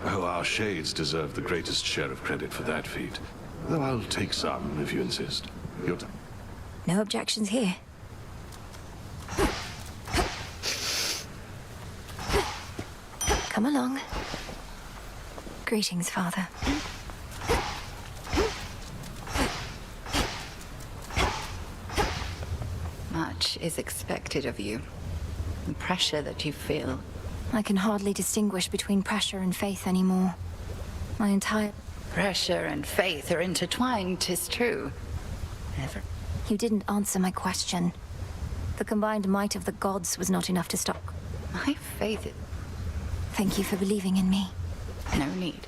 Oh, our shades deserve the greatest share of credit for that feat. Though I'll take some, if you insist. Your time. No objections here. Come along. Greetings, Father. Much is expected of you. The pressure that you feel. I can hardly distinguish between pressure and faith anymore. My entire... Pressure and faith are intertwined, 'tis true. Ever. You didn't answer my question. The combined might of the gods was not enough to stop. My faith is... Thank you for believing in me. No need.